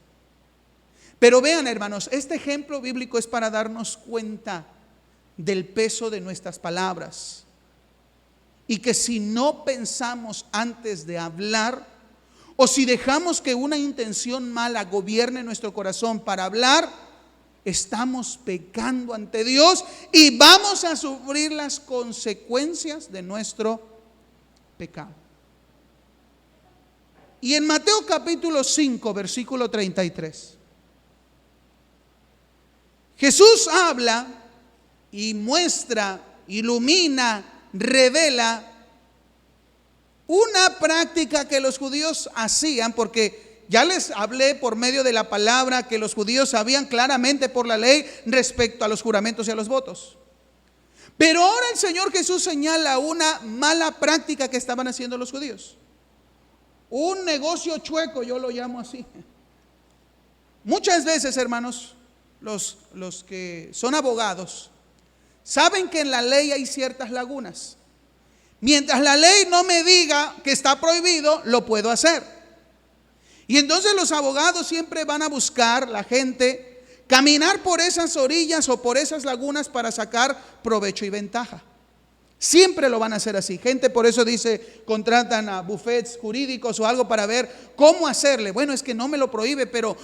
Pero vean, hermanos, este ejemplo bíblico es para darnos cuenta del peso de nuestras palabras. Y que si no pensamos antes de hablar, o si dejamos que una intención mala gobierne nuestro corazón para hablar, estamos pecando ante Dios y vamos a sufrir las consecuencias de nuestro pecado. Y en Mateo capítulo 5, versículo 33, Jesús habla y muestra, ilumina, revela una práctica que los judíos hacían, porque ya les hablé por medio de la palabra que los judíos sabían claramente por la ley respecto a los juramentos y a los votos. Pero ahora el Señor Jesús señala una mala práctica que estaban haciendo los judíos. Un negocio chueco, yo lo llamo así. Muchas veces, hermanos, los que son abogados saben que en la ley hay ciertas lagunas. Mientras la ley no me diga que está prohibido, lo puedo hacer. Y entonces los abogados siempre van a buscar, la gente, caminar por esas orillas o por esas lagunas para sacar provecho y ventaja. Siempre lo van a hacer así. Gente por eso dice, contratan a bufetes jurídicos o algo para ver cómo hacerle. Bueno, es que no me lo prohíbe, pero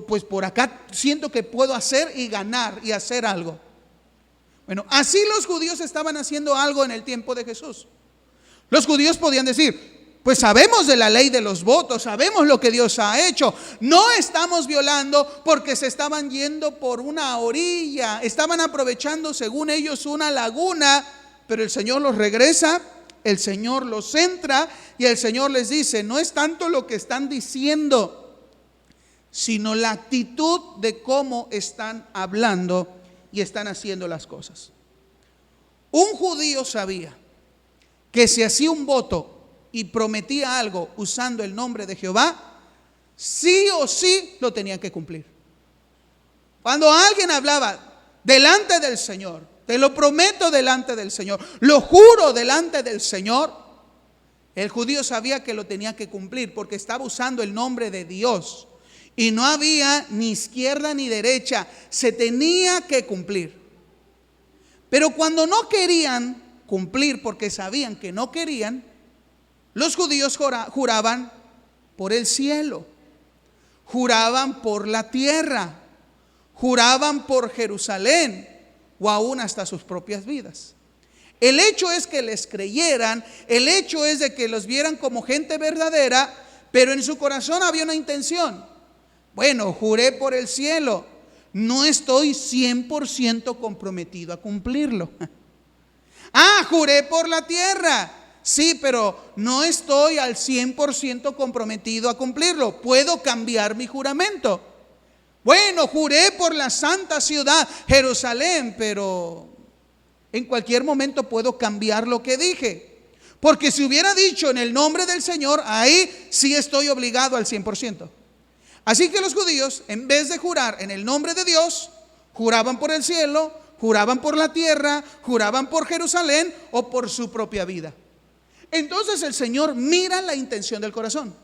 pues por acá siento que puedo hacer y ganar y hacer algo. Bueno, así los judíos estaban haciendo algo en el tiempo de Jesús. Los judíos podían decir, pues sabemos de la ley de los votos, sabemos lo que Dios ha hecho, no estamos violando porque se estaban yendo por una orilla, estaban aprovechando según ellos una laguna, pero el Señor los regresa, el Señor los centra y el Señor les dice, no es tanto lo que están diciendo, sino la actitud de cómo están hablando y están haciendo las cosas. Un judío sabía que si hacía un voto y prometía algo usando el nombre de Jehová, sí o sí lo tenían que cumplir. Cuando alguien hablaba delante del Señor, te lo prometo delante del Señor, lo juro delante del Señor, el judío sabía que lo tenía que cumplir porque estaba usando el nombre de Dios y no había ni izquierda ni derecha, se tenía que cumplir. Pero cuando no querían cumplir porque sabían que no querían, los judíos juraban por el cielo, juraban por la tierra, juraban por Jerusalén o aún hasta sus propias vidas. El hecho es que les creyeran, el hecho es de que los vieran como gente verdadera, pero en su corazón había una intención. Bueno, juré por el cielo, no estoy 100% comprometido a cumplirlo. Juré por la tierra. Sí, pero no estoy al 100% comprometido a cumplirlo. Puedo cambiar mi juramento. Bueno, juré por la santa ciudad, Jerusalén, pero en cualquier momento puedo cambiar lo que dije. Porque si hubiera dicho en el nombre del Señor, ahí sí estoy obligado al 100%. Así que los judíos, en vez de jurar en el nombre de Dios, juraban por el cielo, juraban por la tierra, juraban por Jerusalén o por su propia vida. Entonces el Señor mira la intención del corazón.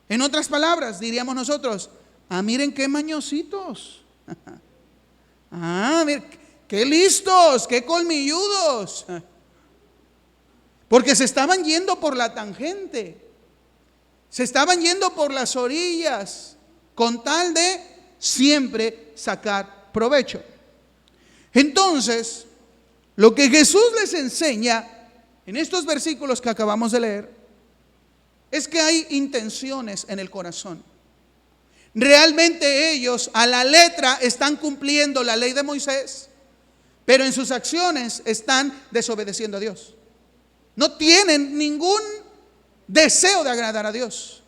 En otras palabras, diríamos nosotros, miren qué mañositos. Miren, qué listos, qué colmilludos. Porque se estaban yendo por la tangente. Se estaban yendo por las orillas con tal de siempre sacar provecho. Entonces, lo que Jesús les enseña en estos versículos que acabamos de leer es que hay intenciones en el corazón. Realmente ellos a la letra están cumpliendo la ley de Moisés, pero en sus acciones están desobedeciendo a Dios. No tienen ningún deseo de agradar a Dios.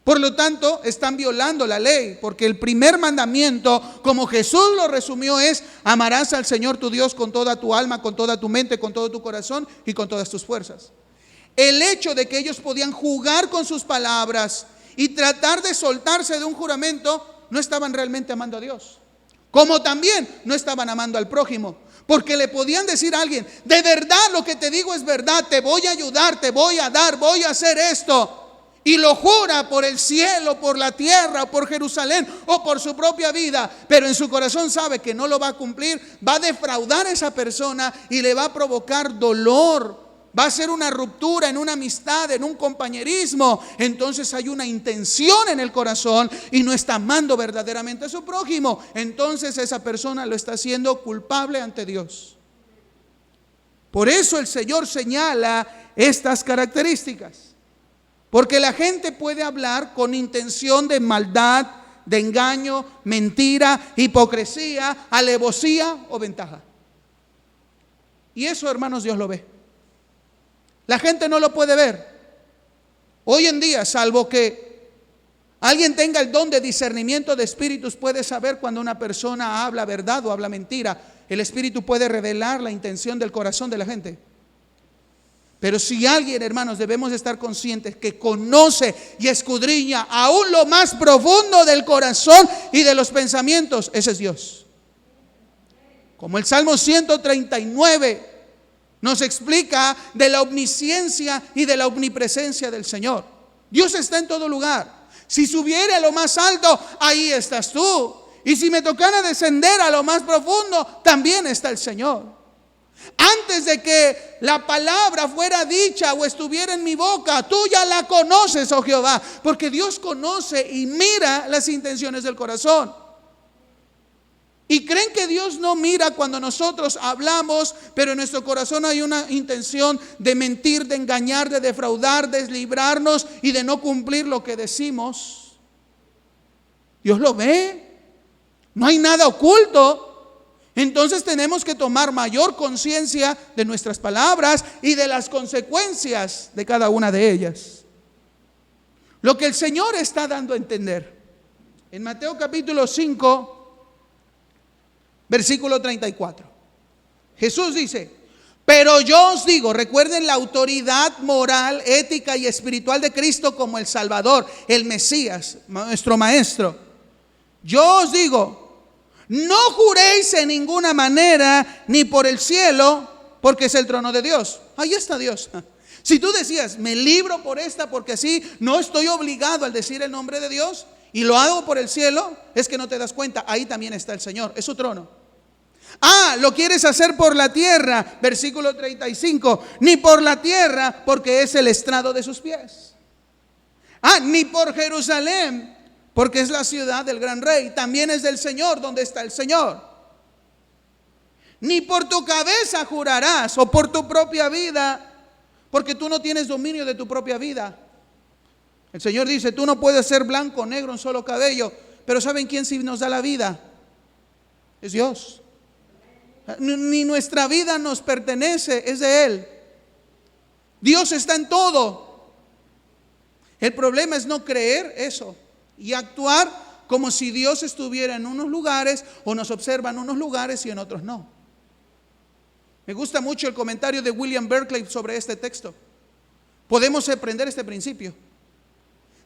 Por lo tanto, están violando la ley, porque el primer mandamiento, como Jesús lo resumió, es: amarás al Señor tu Dios con toda tu alma, con toda tu mente, con todo tu corazón y con todas tus fuerzas. El hecho de que ellos podían jugar con sus palabras y tratar de soltarse de un juramento, no estaban realmente amando a Dios. Como también no estaban amando al prójimo, porque le podían decir a alguien: de verdad lo que te digo es verdad, te voy a ayudar, te voy a dar, voy a hacer esto. Y lo jura por el cielo, por la tierra, por Jerusalén o por su propia vida, pero en su corazón sabe que no lo va a cumplir, va a defraudar a esa persona y le va a provocar dolor. Va a ser una ruptura en una amistad, en un compañerismo. Entonces hay una intención en el corazón y no está amando verdaderamente a su prójimo. Entonces esa persona lo está haciendo culpable ante Dios. Por eso el Señor señala estas características. Porque la gente puede hablar con intención de maldad, de engaño, mentira, hipocresía, alevosía o ventaja. Y eso, hermanos, Dios lo ve. La gente no lo puede ver. Hoy en día, salvo que alguien tenga el don de discernimiento de espíritus, puede saber cuando una persona habla verdad o habla mentira. El espíritu puede revelar la intención del corazón de la gente. Pero si alguien, hermanos, debemos estar conscientes que conoce y escudriña aún lo más profundo del corazón y de los pensamientos, ese es Dios. Como el Salmo 139 nos explica de la omnisciencia y de la omnipresencia del Señor. Dios está en todo lugar. Si subiere a lo más alto, ahí estás tú. Y si me tocara descender a lo más profundo, también está el Señor. Antes de que la palabra fuera dicha o estuviera en mi boca, tú ya la conoces, oh Jehová, porque Dios conoce y mira las intenciones del corazón. Y creen que Dios no mira cuando nosotros hablamos, pero en nuestro corazón hay una intención de mentir, de engañar, de defraudar, de deslibrarnos y de no cumplir lo que decimos. Dios lo ve, no hay nada oculto. Entonces tenemos que tomar mayor conciencia de nuestras palabras y de las consecuencias de cada una de ellas. Lo que el Señor está dando a entender en Mateo capítulo 5, versículo 34. Jesús dice: pero yo os digo, recuerden la autoridad moral, ética y espiritual de Cristo como el Salvador, el Mesías, nuestro Maestro. Yo os digo: no juréis en ninguna manera, ni por el cielo, porque es el trono de Dios. Ahí está Dios. Si tú decías: me libro por esta porque así no estoy obligado al decir el nombre de Dios, y lo hago por el cielo, es que no te das cuenta. Ahí también está el Señor, es su trono. Lo quieres hacer por la tierra, versículo 35, ni por la tierra, porque es el estrado de sus pies. Ni por Jerusalén, porque es la ciudad del gran rey, también es del Señor, donde está el Señor. Ni por tu cabeza jurarás, o por tu propia vida, porque tú no tienes dominio de tu propia vida. El Señor dice: tú no puedes ser blanco o negro, un solo cabello. Pero ¿saben quién sí nos da la vida? Es Dios. Ni nuestra vida nos pertenece, es de Él. Dios está en todo. El problema es no creer eso y actuar como si Dios estuviera en unos lugares o nos observa en unos lugares y en otros no. Me gusta mucho el comentario de William Berkeley sobre este texto. Podemos aprender este principio.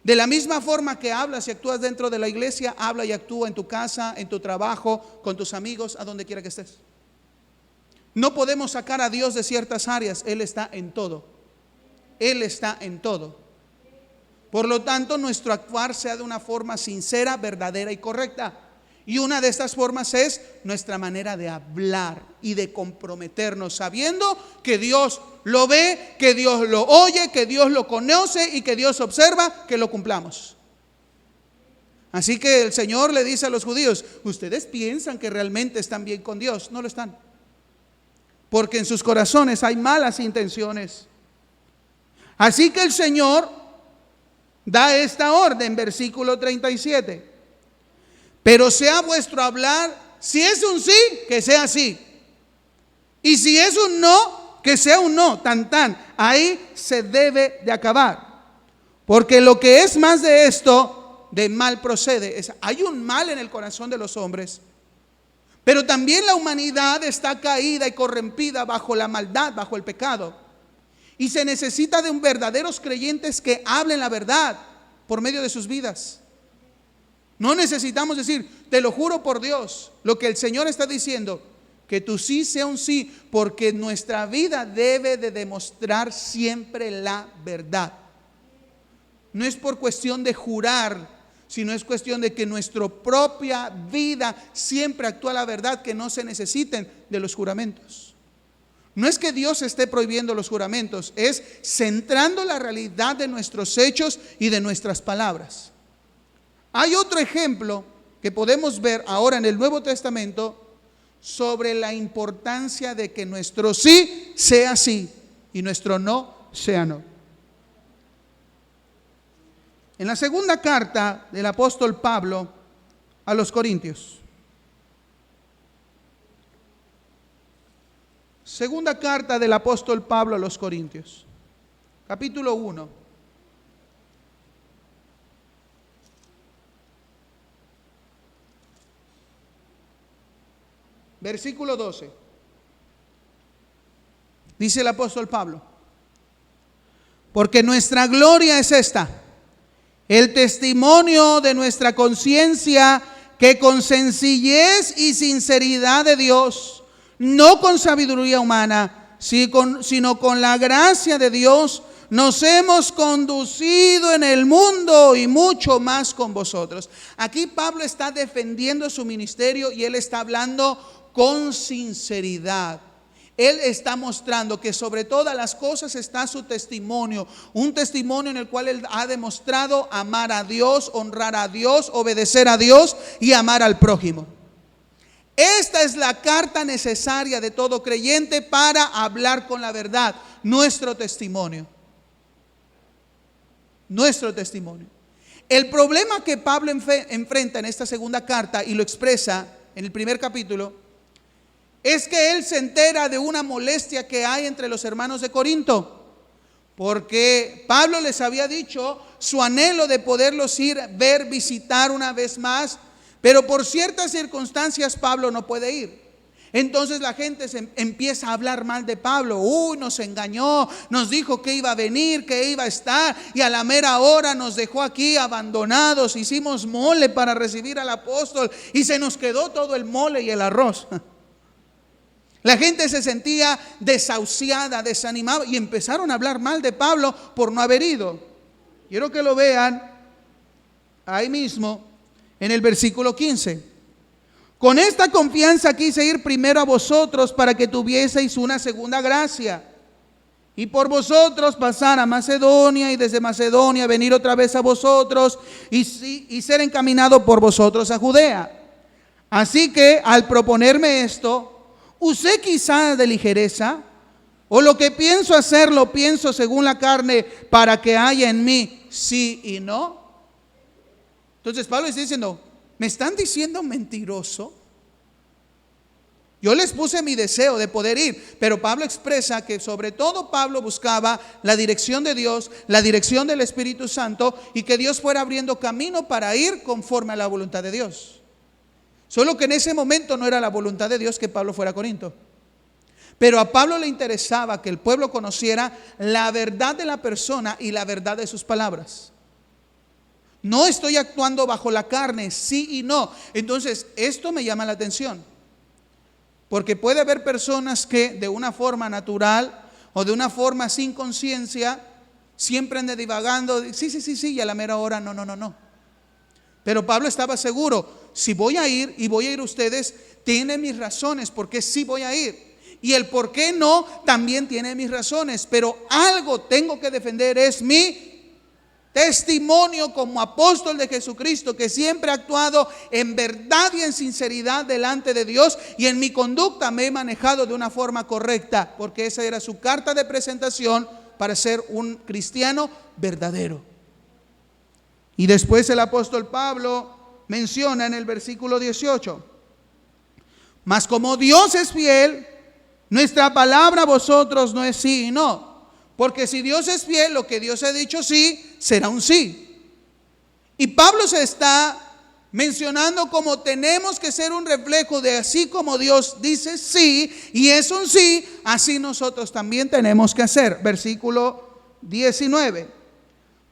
De la misma forma que hablas y actúas dentro de la iglesia, habla y actúa en tu casa, en tu trabajo, con tus amigos, a donde quiera que estés. No podemos sacar a Dios de ciertas áreas. Él está en todo. Él está en todo. Por lo tanto, nuestro actuar sea de una forma sincera, verdadera y correcta. Y una de estas formas es nuestra manera de hablar y de comprometernos, sabiendo que Dios lo ve, que Dios lo oye, que Dios lo conoce y que Dios observa, que lo cumplamos. Así que el Señor le dice a los judíos: ustedes piensan que realmente están bien con Dios. No lo están, porque en sus corazones hay malas intenciones. Así que el Señor da esta orden, versículo 37. Pero sea vuestro hablar, si es un sí, que sea sí. Y si es un no, que sea un no, tan tan. Ahí se debe de acabar. Porque lo que es más de esto, de mal procede. Hay un mal en el corazón de los hombres. Pero también la humanidad está caída y corrompida bajo la maldad, bajo el pecado. Y se necesita de un verdaderos creyentes que hablen la verdad por medio de sus vidas. No necesitamos decir, te lo juro por Dios, lo que el Señor está diciendo, que tu sí sea un sí, porque nuestra vida debe de demostrar siempre la verdad. No es por cuestión de jurar, sino es cuestión de que nuestra propia vida siempre actúa la verdad, que no se necesiten de los juramentos. No es que Dios esté prohibiendo los juramentos, es centrando la realidad de nuestros hechos y de nuestras palabras. Hay otro ejemplo que podemos ver ahora en el Nuevo Testamento sobre la importancia de que nuestro sí sea sí y nuestro no sea no. En la segunda carta del apóstol Pablo a los Corintios. Segunda carta del apóstol Pablo a los Corintios, capítulo 1. Versículo 12. Dice el apóstol Pablo: porque nuestra gloria es esta, el testimonio de nuestra conciencia, que con sencillez y sinceridad de Dios, no con sabiduría humana, sino con la gracia de Dios, nos hemos conducido en el mundo y mucho más con vosotros. Aquí Pablo está defendiendo su ministerio y él está hablando con sinceridad. Él está mostrando que sobre todas las cosas está su testimonio, un testimonio en el cual él ha demostrado amar a Dios, honrar a Dios, obedecer a Dios y amar al prójimo. Esta es la carta necesaria de todo creyente para hablar con la verdad, nuestro testimonio. Nuestro testimonio. El problema que Pablo enfrenta en esta segunda carta, y lo expresa en el primer capítulo, es que él se entera de una molestia que hay entre los hermanos de Corinto, porque Pablo les había dicho su anhelo de poderlos ir, ver, visitar una vez más, pero por ciertas circunstancias Pablo no puede ir. Entonces la gente empieza a hablar mal de Pablo. Uy, nos engañó, nos dijo que iba a venir, que iba a estar, y a la mera hora nos dejó aquí abandonados. Hicimos mole para recibir al apóstol y se nos quedó todo el mole y el arroz. La gente se sentía desahuciada, desanimada, y empezaron a hablar mal de Pablo por no haber ido. Quiero que lo vean ahí mismo en el versículo 15. Con esta confianza quise ir primero a vosotros para que tuvieseis una segunda gracia, y por vosotros pasar a Macedonia, y desde Macedonia venir otra vez a vosotros y ser encaminado por vosotros a Judea. Así que al proponerme esto, usé quizá de ligereza, o lo que pienso hacer lo pienso según la carne, para que haya en mí sí y no. Entonces Pablo está diciendo, ¿me están diciendo mentiroso? Yo les puse mi deseo de poder ir, pero Pablo expresa que sobre todo Pablo buscaba la dirección de Dios, la dirección del Espíritu Santo, y que Dios fuera abriendo camino para ir conforme a la voluntad de Dios. Solo que en ese momento no era la voluntad de Dios que Pablo fuera a Corinto. Pero a Pablo le interesaba que el pueblo conociera la verdad de la persona y la verdad de sus palabras. No estoy actuando bajo la carne, sí y no. Entonces, esto me llama la atención. Porque puede haber personas que de una forma natural o de una forma sin conciencia siempre anden divagando. Sí, y a la mera hora no. Pero Pablo estaba seguro, si voy a ir y voy a ir ustedes, tiene mis razones porque sí voy a ir. Y el por qué no también tiene mis razones, pero algo tengo que defender, es mi testimonio como apóstol de Jesucristo, que siempre he actuado en verdad y en sinceridad delante de Dios, y en mi conducta me he manejado de una forma correcta, porque esa era su carta de presentación para ser un cristiano verdadero. Y después el apóstol Pablo menciona en el versículo 18. Mas como Dios es fiel, nuestra palabra a vosotros no es sí y no. Porque si Dios es fiel, lo que Dios ha dicho sí, será un sí. Y Pablo se está mencionando como tenemos que ser un reflejo de así como Dios dice sí y es un sí, así nosotros también tenemos que hacer. Versículo 19.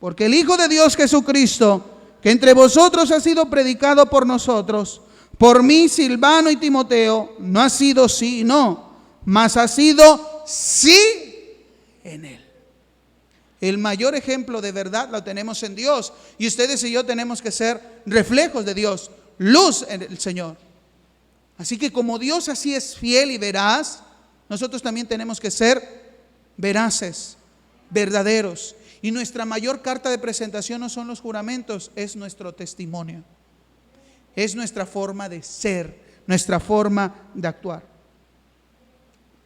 Porque el Hijo de Dios Jesucristo, que entre vosotros ha sido predicado por nosotros, por mí, Silvano y Timoteo, no ha sido sí y no, mas ha sido sí en él. El mayor ejemplo de verdad lo tenemos en Dios. Y ustedes y yo tenemos que ser reflejos de Dios, luz en el Señor. Así que como Dios así es fiel y veraz, nosotros también tenemos que ser veraces, verdaderos. Y nuestra mayor carta de presentación no son los juramentos, es nuestro testimonio. Es nuestra forma de ser, nuestra forma de actuar.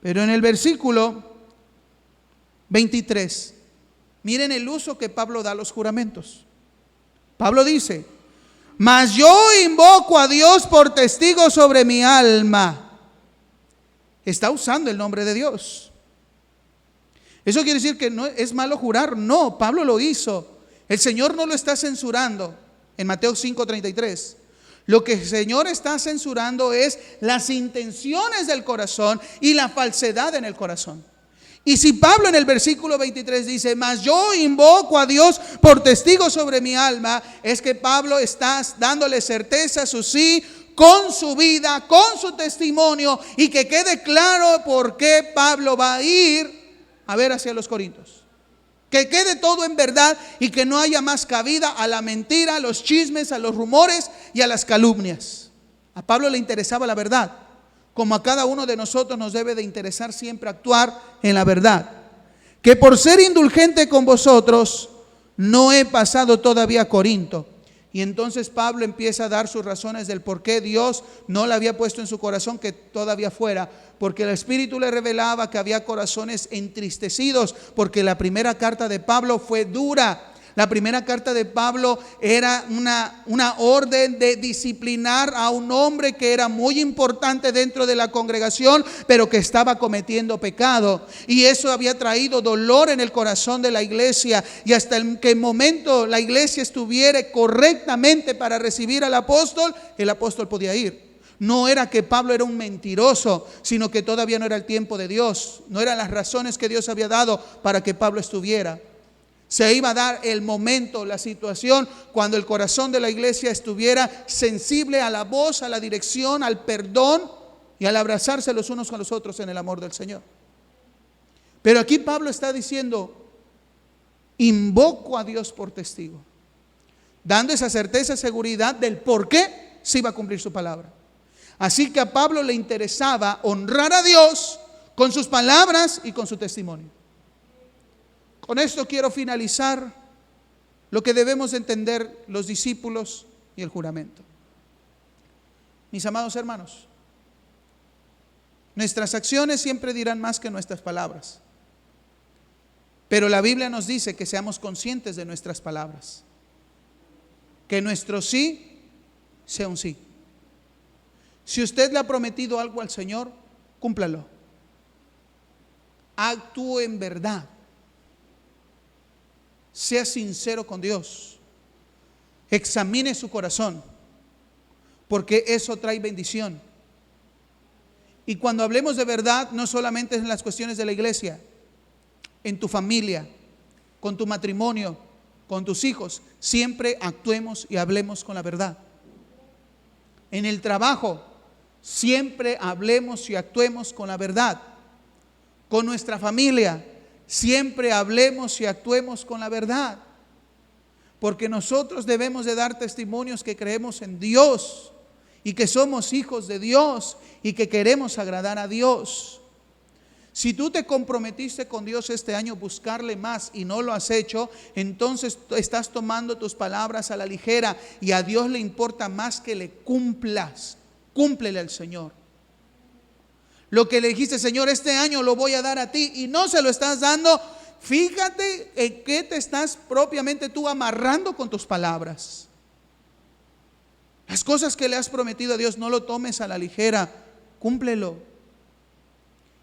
Pero en el versículo 23, miren el uso que Pablo da a los juramentos. Pablo dice: mas yo invoco a Dios por testigo sobre mi alma. Está usando el nombre de Dios. ¿Eso quiere decir que no es malo jurar? No, Pablo lo hizo. El Señor no lo está censurando en Mateo 5:33. Lo que el Señor está censurando es las intenciones del corazón y la falsedad en el corazón. Y si Pablo en el versículo 23 dice: mas yo invoco a Dios por testigo sobre mi alma, es que Pablo está dándole certeza a su sí con su vida, con su testimonio, y que quede claro por qué Pablo va a ir a ver hacia los Corintios. Que quede todo en verdad y que no haya más cabida a la mentira, a los chismes, a los rumores y a las calumnias. A Pablo le interesaba la verdad, como a cada uno de nosotros nos debe de interesar siempre actuar en la verdad. Que por ser indulgente con vosotros no he pasado todavía a Corinto. Y entonces Pablo empieza a dar sus razones del por qué Dios no le había puesto en su corazón que todavía fuera. Porque el Espíritu le revelaba que había corazones entristecidos, porque la primera carta de Pablo fue dura. La primera carta de Pablo era una orden de disciplinar a un hombre que era muy importante dentro de la congregación, pero que estaba cometiendo pecado. Y eso había traído dolor en el corazón de la iglesia. Y hasta el momento la iglesia estuviera correctamente para recibir al apóstol, el apóstol podía ir. No era que Pablo era un mentiroso, sino que todavía no era el tiempo de Dios. No eran las razones que Dios había dado para que Pablo estuviera. Se iba a dar el momento, la situación, cuando el corazón de la iglesia estuviera sensible a la voz, a la dirección, al perdón y al abrazarse los unos con los otros en el amor del Señor. Pero aquí Pablo está diciendo: invoco a Dios por testigo, dando esa certeza y seguridad del por qué se iba a cumplir su palabra. Así que a Pablo le interesaba honrar a Dios con sus palabras y con su testimonio. Con esto quiero finalizar lo que debemos entender los discípulos y el juramento. Mis amados hermanos, nuestras acciones siempre dirán más que nuestras palabras. Pero la Biblia nos dice que seamos conscientes de nuestras palabras. Que nuestro sí sea un sí. Si usted le ha prometido algo al Señor, cúmplalo. Actúe en verdad. Sea sincero con Dios. Examine su corazón, porque eso trae bendición. Y cuando hablemos de verdad, no solamente en las cuestiones de la iglesia, en tu familia, con tu matrimonio, con tus hijos, siempre actuemos y hablemos con la verdad. En el trabajo, siempre hablemos y actuemos con la verdad. Con nuestra familia, siempre hablemos y actuemos con la verdad. Porque nosotros debemos de dar testimonios que creemos en Dios y que somos hijos de Dios y que queremos agradar a Dios. Si tú te comprometiste con Dios este año buscarle más y no lo has hecho, entonces estás tomando tus palabras a la ligera y a Dios le importa más que le cumplas. Cúmplele al Señor. Lo que le dijiste: Señor, este año lo voy a dar a ti, y no se lo estás dando, fíjate en qué te estás propiamente tú amarrando con tus palabras. Las cosas que le has prometido a Dios, no lo tomes a la ligera, cúmplelo.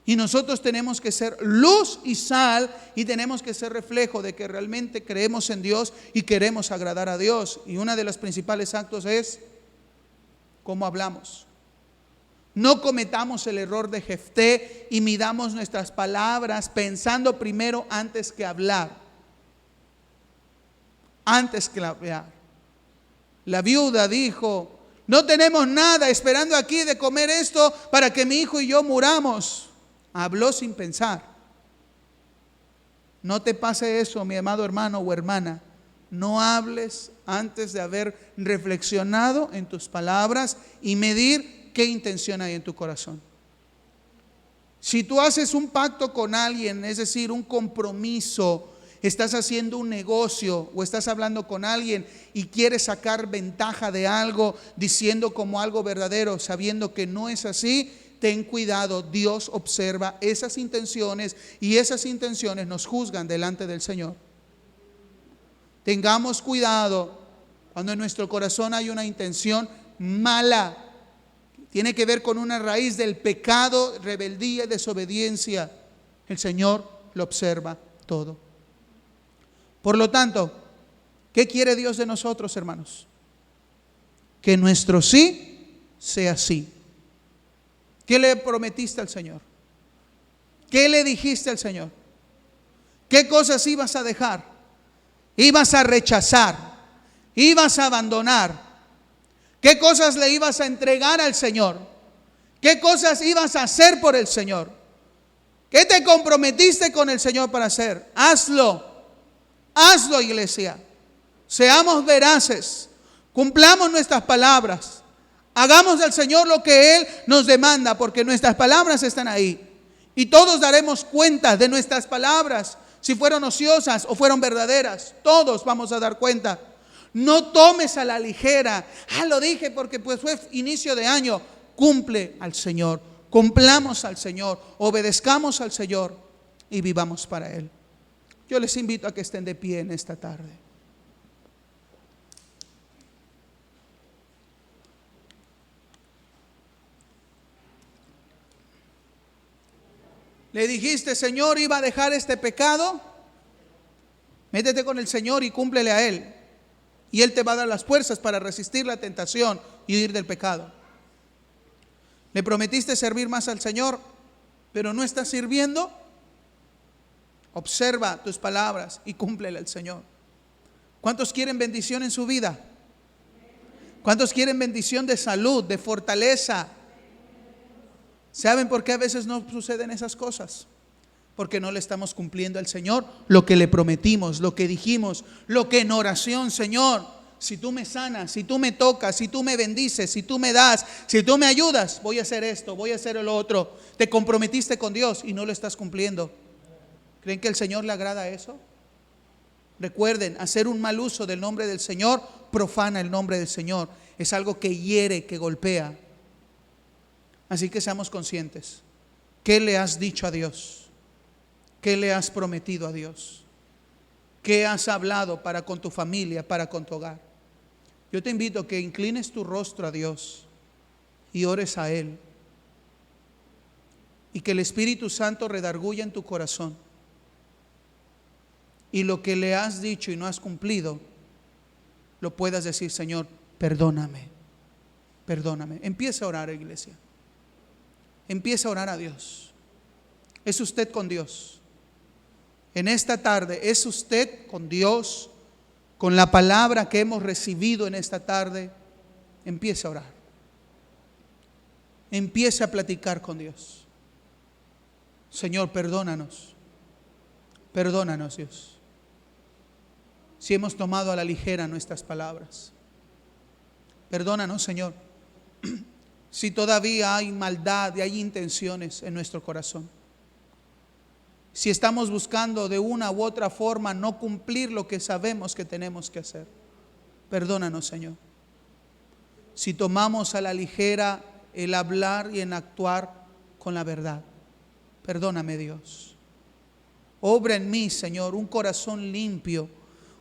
Y nosotros tenemos que ser luz y sal y tenemos que ser reflejo de que realmente creemos en Dios y queremos agradar a Dios. Y uno de los principales actos es cómo hablamos. No cometamos el error de Jefté y midamos nuestras palabras pensando primero antes que hablar. Antes que hablar. La viuda dijo: no tenemos nada, esperando aquí de comer esto para que mi hijo y yo muramos. Habló sin pensar. No te pase eso, mi amado hermano o hermana. No hables antes de haber reflexionado en tus palabras y medir qué intención hay en tu corazón. Si tú haces un pacto con alguien, es decir, un compromiso, estás haciendo un negocio o estás hablando con alguien y quieres sacar ventaja de algo diciendo como algo verdadero, sabiendo que no es así, ten cuidado. Dios observa esas intenciones y esas intenciones nos juzgan delante del Señor. Tengamos cuidado cuando en nuestro corazón hay una intención mala. Tiene que ver con una raíz del pecado, rebeldía y desobediencia. El Señor lo observa todo. Por lo tanto, ¿qué quiere Dios de nosotros, hermanos? Que nuestro sí sea sí. ¿Qué le prometiste al Señor? ¿Qué le dijiste al Señor? ¿Qué cosas ibas a dejar? ¿Ibas a rechazar? ¿Ibas a abandonar? ¿Qué cosas le ibas a entregar al Señor? ¿Qué cosas ibas a hacer por el Señor? ¿Qué te comprometiste con el Señor para hacer? Hazlo. Hazlo, iglesia. Seamos veraces. Cumplamos nuestras palabras. Hagamos al Señor lo que Él nos demanda, porque nuestras palabras están ahí. Y todos daremos cuenta de nuestras palabras, si fueron ociosas o fueron verdaderas. Todos vamos a dar cuenta. No tomes a la ligera. Lo dije porque pues fue inicio de año. Cumple al Señor. Cumplamos al Señor. Obedezcamos al Señor y vivamos para Él. Yo les invito a que estén de pie en esta tarde. Le dijiste: Señor, iba a dejar este pecado. Métete con el Señor y cúmplele a Él. Y Él te va a dar las fuerzas para resistir la tentación y huir del pecado. Le prometiste servir más al Señor, pero no estás sirviendo. Observa tus palabras y cúmplele al Señor. ¿Cuántos quieren bendición en su vida? ¿Cuántos quieren bendición de salud, de fortaleza? ¿Saben por qué a veces no suceden esas cosas? Porque no le estamos cumpliendo al Señor lo que le prometimos, lo que dijimos, lo que en oración: Señor, si tú me sanas, si tú me tocas, si tú me bendices, si tú me das, si tú me ayudas, voy a hacer esto, voy a hacer lo otro. Te comprometiste con Dios y no lo estás cumpliendo. ¿Creen que al Señor le agrada eso? Recuerden, hacer un mal uso del nombre del Señor profana el nombre del Señor. Es algo que hiere, que golpea. Así que seamos conscientes. ¿Qué le has dicho a Dios? ¿Qué le has prometido a Dios? ¿Qué has hablado para con tu familia, para con tu hogar? Yo te invito a que inclines tu rostro a Dios y ores a Él. Y que el Espíritu Santo redarguya en tu corazón. Y lo que le has dicho y no has cumplido, lo puedas decir: Señor, perdóname. Perdóname. Empieza a orar, iglesia. Empieza a orar a Dios. Es usted con Dios. En esta tarde es usted con Dios, con la palabra que hemos recibido en esta tarde. Empiece a orar. Empiece a platicar con Dios. Señor, perdónanos. Perdónanos, Dios, si hemos tomado a la ligera nuestras palabras. Perdónanos, Señor, si todavía hay maldad y hay intenciones en nuestro corazón. Si estamos buscando de una u otra forma no cumplir lo que sabemos que tenemos que hacer. Perdónanos, Señor. Si tomamos a la ligera el hablar y en actuar con la verdad. Perdóname, Dios. Obra en mí, Señor, un corazón limpio,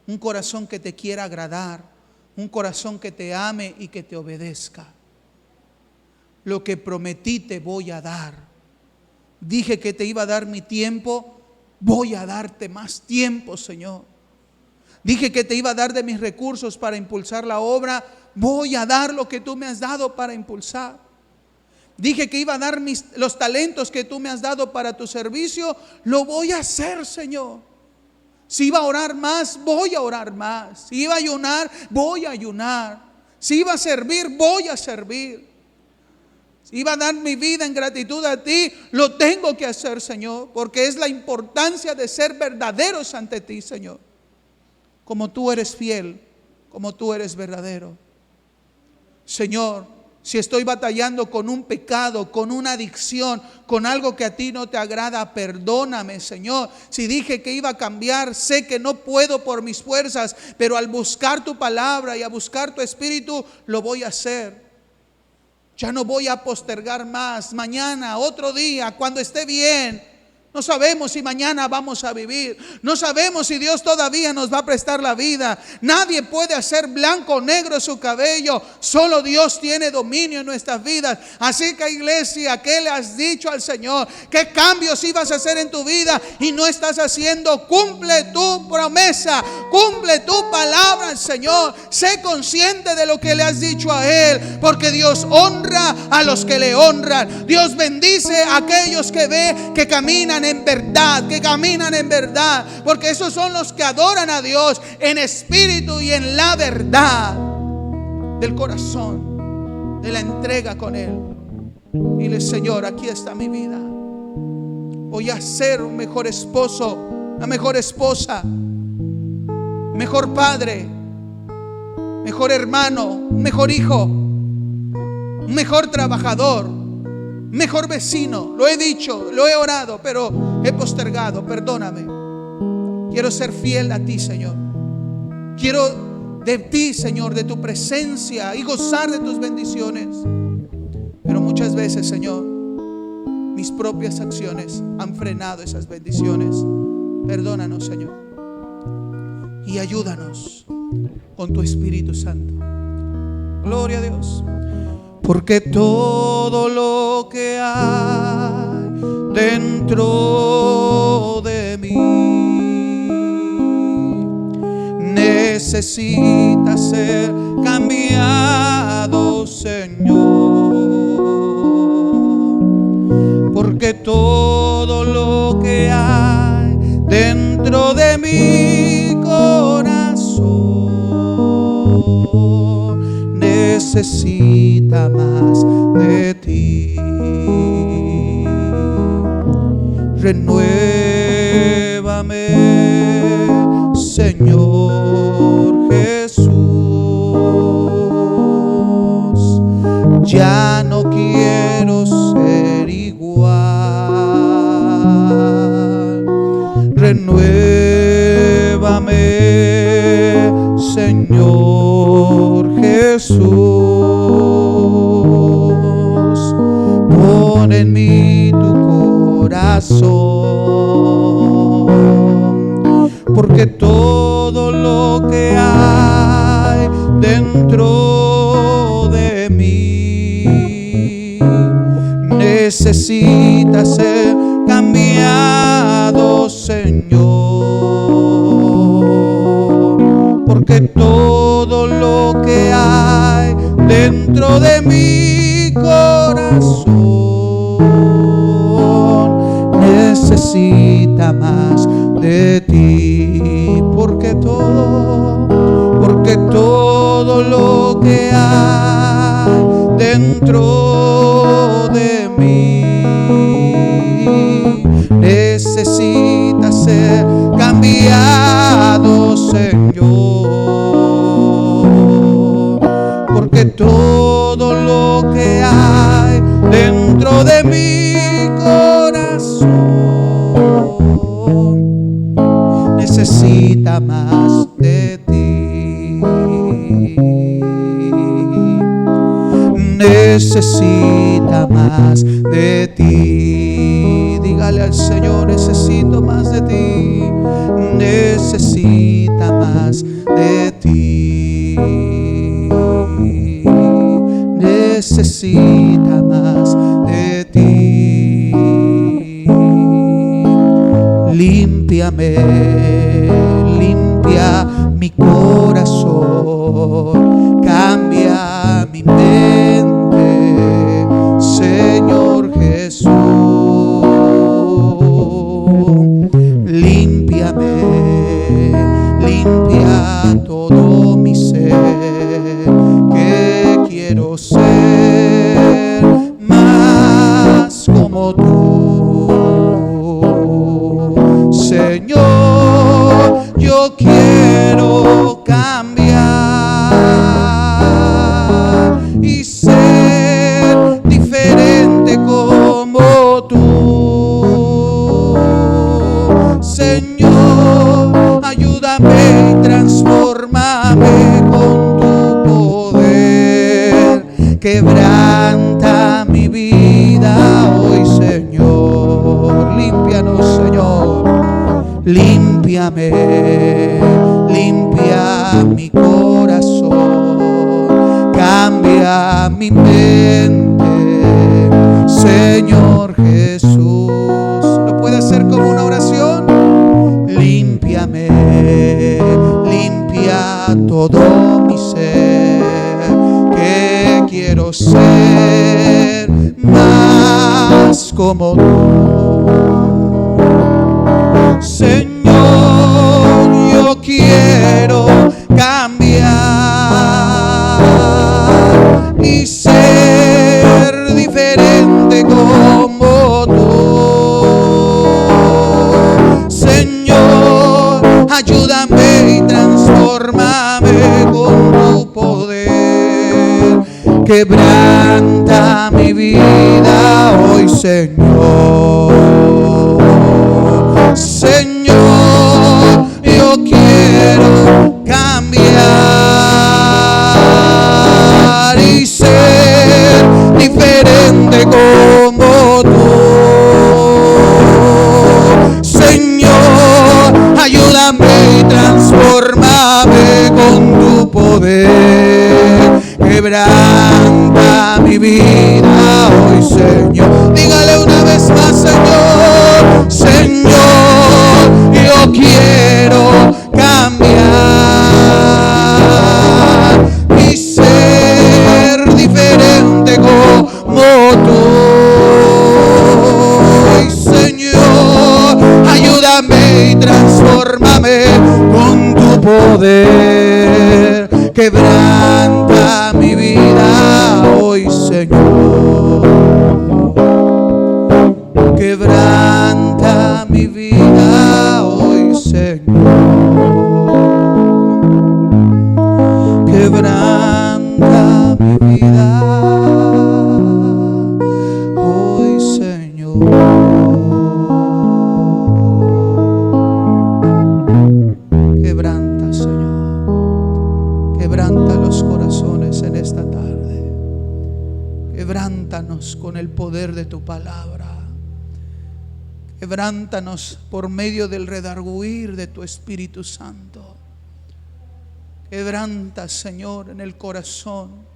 un corazón que te quiera agradar, un corazón que te ame y que te obedezca. Lo que prometí te voy a dar. Dije que te iba a dar mi tiempo, voy a darte más tiempo, Señor. Dije que te iba a dar de mis recursos para impulsar la obra, voy a dar lo que tú me has dado para impulsar. Dije que iba a dar los talentos que tú me has dado para tu servicio, lo voy a hacer, Señor. Si iba a orar más, voy a orar más. Si iba a ayunar, voy a ayunar. Si iba a servir, voy a servir. Si iba a dar mi vida en gratitud a ti, lo tengo que hacer, Señor, porque es la importancia de ser verdaderos ante ti, Señor. Como tú eres fiel, como tú eres verdadero. Señor, si estoy batallando con un pecado, con una adicción, con algo que a ti no te agrada, perdóname, Señor. Si dije que iba a cambiar, sé que no puedo por mis fuerzas, pero al buscar tu palabra y a buscar tu espíritu, lo voy a hacer. Ya no voy a postergar más. Mañana, otro día, cuando esté bien. No sabemos si mañana vamos a vivir. No sabemos si Dios todavía nos va a prestar la vida. Nadie puede hacer blanco o negro su cabello. Solo Dios tiene dominio en nuestras vidas. Así que, iglesia, ¿qué le has dicho al Señor? ¿Qué cambios ibas a hacer en tu vida y no estás haciendo? Cumple tu promesa, cumple tu palabra al Señor. Sé consciente de lo que le has dicho a Él, porque Dios honra a los que le honran. Dios bendice a aquellos que ve que caminan en verdad, que caminan en verdad, porque esos son los que adoran a Dios en espíritu y en la verdad del corazón, de la entrega con Él. Dile: Señor, aquí está mi vida. Voy a ser un mejor esposo, una mejor esposa, mejor padre, mejor hermano, un mejor hijo, un mejor trabajador, mejor vecino. Lo he dicho, lo he orado, pero he postergado. Perdóname. Quiero ser fiel a ti, Señor. Quiero de ti, Señor, de tu presencia y gozar de tus bendiciones. Pero muchas veces, Señor, mis propias acciones han frenado esas bendiciones. Perdónanos, Señor, y ayúdanos con tu Espíritu Santo. Gloria a Dios. Porque todo lo que hay dentro de mí necesita ser cambiado, Señor. Porque todo lo que hay dentro de mi corazón necesita más de ti. Renuévame, Señor Jesús. Ya no quiero ser igual. Renuévame, Señor Jesús. Pon en mí tu corazón, porque todo lo que hay dentro de mí necesita ser cambiado, Señor. Porque todo lo que hay dentro de mi corazón necesita más de ti. Porque todo lo que hay dentro de mí necesita ser cambiado, Señor. Porque todo lo que hay dentro de mi corazón necesita más de ti. Necesita más de ti. Dígale al Señor: necesito más de ti. Necesita más de ti. necesita más de ti. Límpiame, limpia mi corazón, cambia mi mente, Señor Jesús. Límpiame, limpia todo mi ser, que quiero ser más como tú. Señor, yo quiero cambiar y ser diferente como tú. Señor, ayúdame y transfórmame con tu poder. Quebranta mi vida hoy, Señor. Límpianos, Señor. Límpiame, limpia mi corazón, cambia mi mente, Señor Jesús. ¿Lo puede hacer como una oración? Límpiame, limpia todo mi ser, que quiero ser más como tú. Señor, yo quiero cambiar y ser diferente como tú. Señor, ayúdame y transfórmame con tu poder. Quebranta mi vida hoy, Señor. Señor, yo quiero cambiar y ser diferente como tú. Señor, ayúdame y transfórmame con tu poder. Quebranta mi vida hoy, Señor. Dígale una vez más, Señor. Señor, yo quiero cambiar y ser diferente como tú. Y Señor, ayúdame y transfórmame con tu poder. Quebranta mi vida hoy, Señor. Quebranta mi vida hoy, Señor. Quebranta mi vida hoy, Señor. Quebranta, Señor. Quebranta los corazones en esta tarde. Quebrántanos con el poder de tu palabra. Quebrántanos por medio del redarguir de tu Espíritu Santo. Quebranta, Señor, en el corazón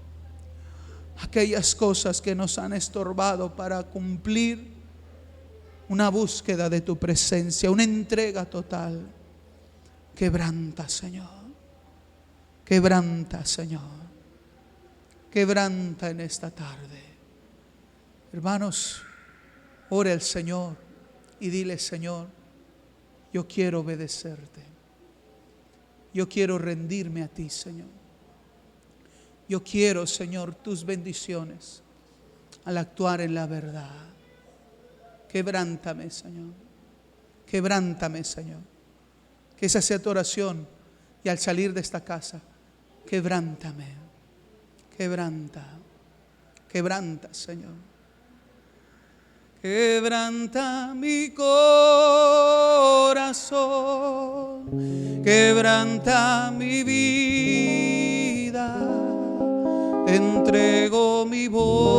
aquellas cosas que nos han estorbado para cumplir una búsqueda de tu presencia, una entrega total. Quebranta, Señor. Quebranta, Señor. Quebranta en esta tarde. Hermanos, ore al Señor y dile: Señor, yo quiero obedecerte. Yo quiero rendirme a ti, Señor. Yo quiero, Señor, tus bendiciones al actuar en la verdad. Quebrántame, Señor. Quebrántame, Señor. Que esa sea tu oración. Y al salir de esta casa, quebrántame. Quebranta. Quebranta, Señor. Quebranta mi corazón, quebranta mi vida, te entrego mi voluntad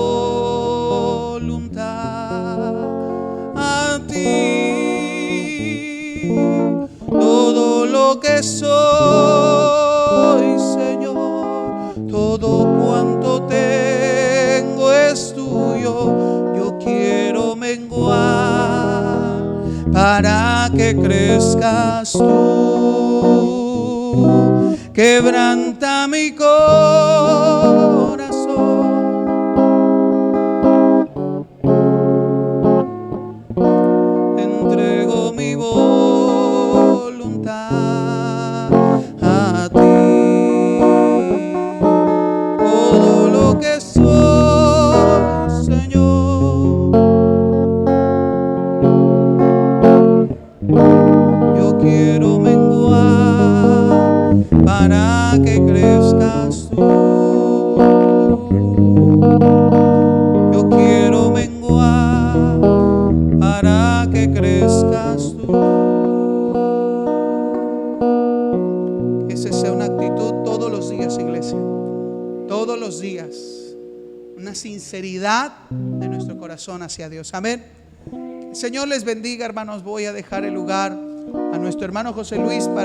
a ti, todo lo que soy, Señor, todo cuanto tengo para que crezcas tú. Quebranta mi corazón, entrego mi voluntad a ti. Todo lo que soy, Señor, yo quiero menguar para que crezcas tú. Yo quiero menguar para que crezcas tú. Que esa sea una actitud todos los días, iglesia. Todos los días. Una sinceridad de nuestro corazón hacia Dios. Amén. El Señor les bendiga, hermanos. Voy a dejar el lugar a nuestro hermano José Luis para